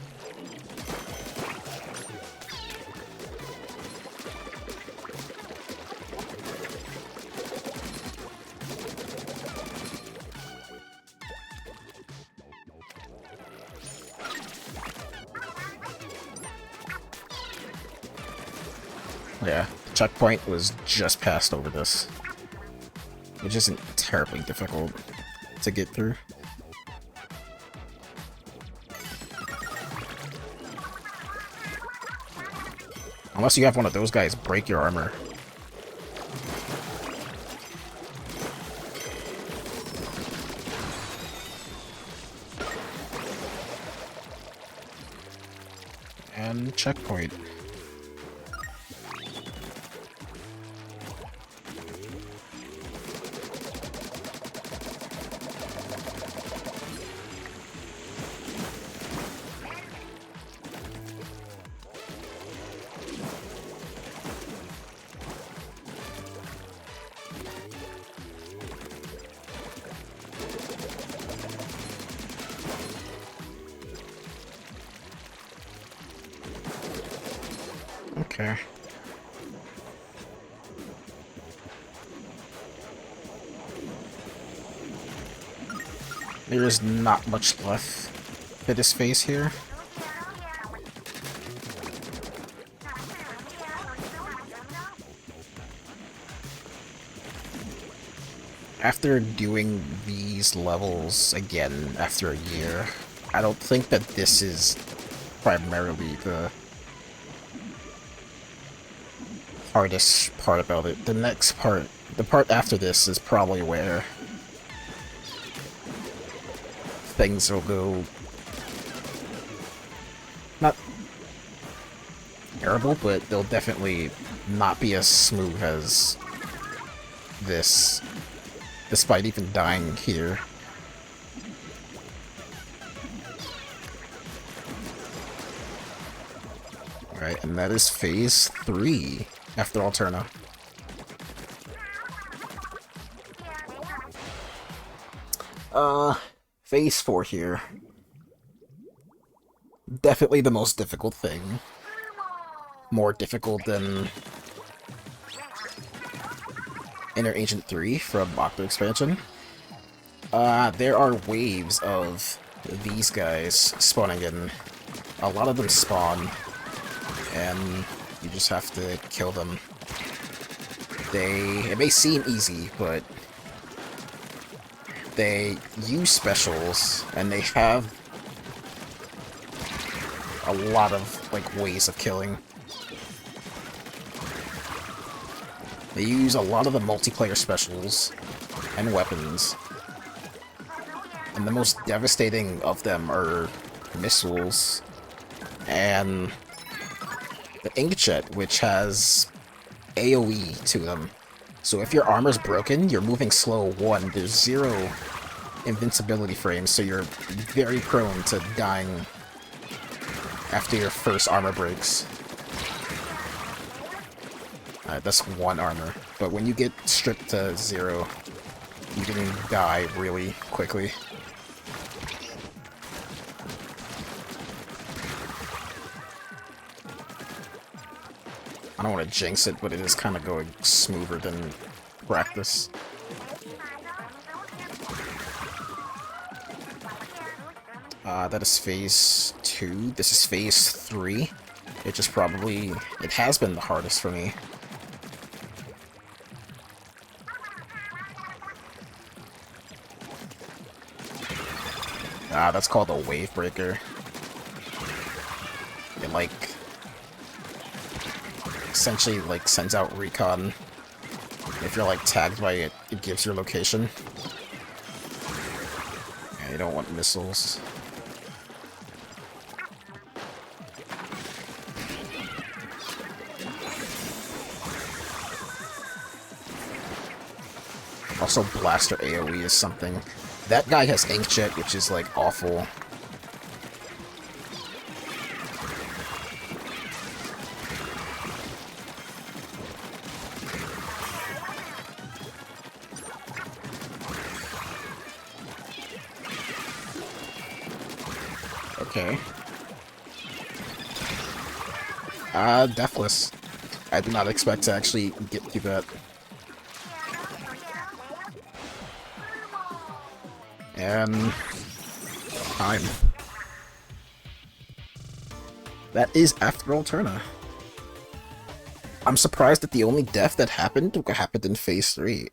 Yeah, the checkpoint was just passed over this, which isn't terribly difficult to get through. Unless you have one of those guys break your armor. And checkpoint. Okay. There is not much left for this phase here. After doing these levels again after a year, I don't think that this is primarily the hardest part about it. The next part, the part after this, is probably where things will go not terrible, but they'll definitely not be as smooth as this, despite even dying here. Alright, and that is phase 3 after Alterna. Phase 4 here. Definitely the most difficult thing. More difficult than Inner Ancient 3 from Octo Expansion. There are waves of these guys spawning in. A lot of them spawn, and you just have to kill them. It may seem easy, but they use specials, and they have a lot of, like, ways of killing. They use a lot of the multiplayer specials and weapons. And the most devastating of them are missiles and the inkjet, which has AoE to them. So if your armor's broken, you're moving slow 1. There's 0 invincibility frames, so you're very prone to dying after your first armor breaks. Alright, that's 1 armor. But when you get stripped to 0, you can die really quickly. I don't want to jinx it, but it is kind of going smoother than practice. That is phase 2. This is phase 3. It has been the hardest for me. That's called a wave breaker. It, like, essentially, like, sends out recon. If you're, like, tagged by it, it gives your location. Yeah, you don't want missiles. Also, blaster AoE is something. That guy has inkjet, which is, like, awful. Okay. Deathless. I did not expect to actually get through that. And time. That is after Alterna. I'm surprised that the only death that happened in phase 3.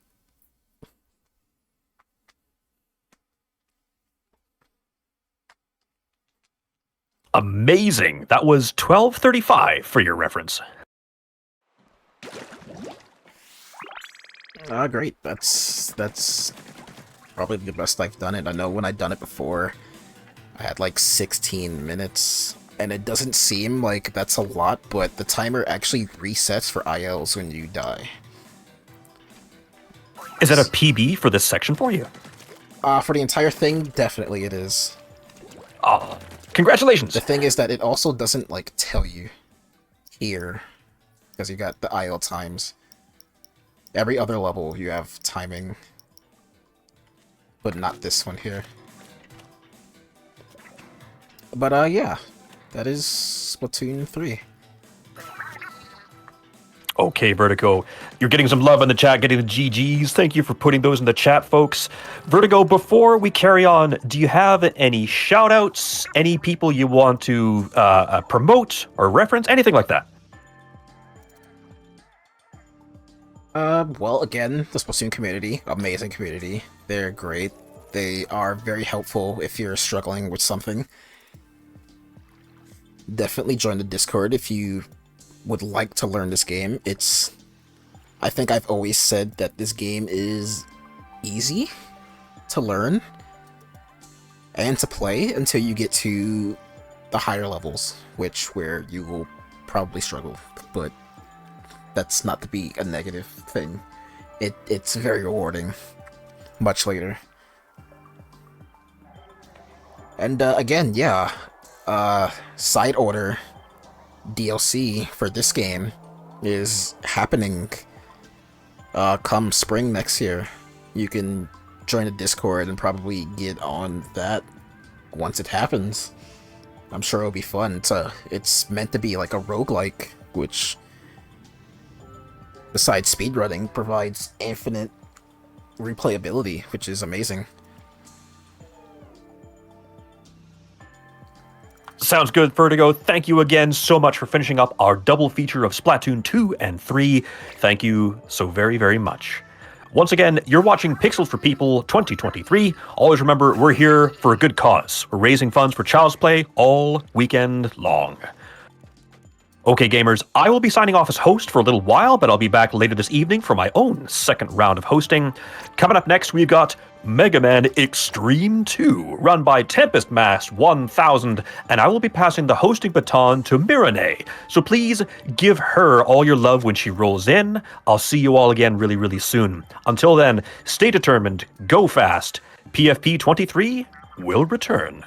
Amazing. That was 12:35 for your reference. Great. That's probably the best I've done it. I know when I'd done it before, I had like 16 minutes, and it doesn't seem like that's a lot, but the timer actually resets for ILs when you die. Is that a PB for this section for you? For the entire thing, definitely it is. Oh, congratulations. The thing is that it also doesn't, like, tell you here, because you got the IL times. Every other level you have timing, but not this one here. But, yeah, that is Splatoon 3. Okay, Vertigo. You're getting some love in the chat, getting the GGs. Thank you for putting those in the chat, folks. Vertigo, before we carry on, do you have any shout-outs, any people you want to promote or reference, anything like that? Well, again, the Splatoon community, amazing community. They're great. They are very helpful if you're struggling with something. Definitely join the Discord if you would like to learn this game. I think I've always said that this game is easy to learn and to play until you get to the higher levels, where you will probably struggle, but that's not to be a negative thing. It's very rewarding much later. And again, yeah, side order DLC for this game is happening come spring next year. You can join the Discord and probably get on that once it happens. I'm sure it'll be fun. It's meant to be like a roguelike, which, besides speedrunning, provides infinite replayability, which is amazing. Sounds good, Vertigo. Thank you again so much for finishing up our double feature of Splatoon 2 and 3. Thank you so very, very much. Once again, you're watching Pixels for People 2023. Always remember, we're here for a good cause. We're raising funds for Child's Play all weekend long. Okay, gamers, I will be signing off as host for a little while, but I'll be back later this evening for my own second round of hosting. Coming up next, we've got Mega Man Extreme 2, run by Tempest Mass 1000, and I will be passing the hosting baton to Mirane. So please give her all your love when she rolls in. I'll see you all again really, really soon. Until then, stay determined, go fast. PFP 23 will return.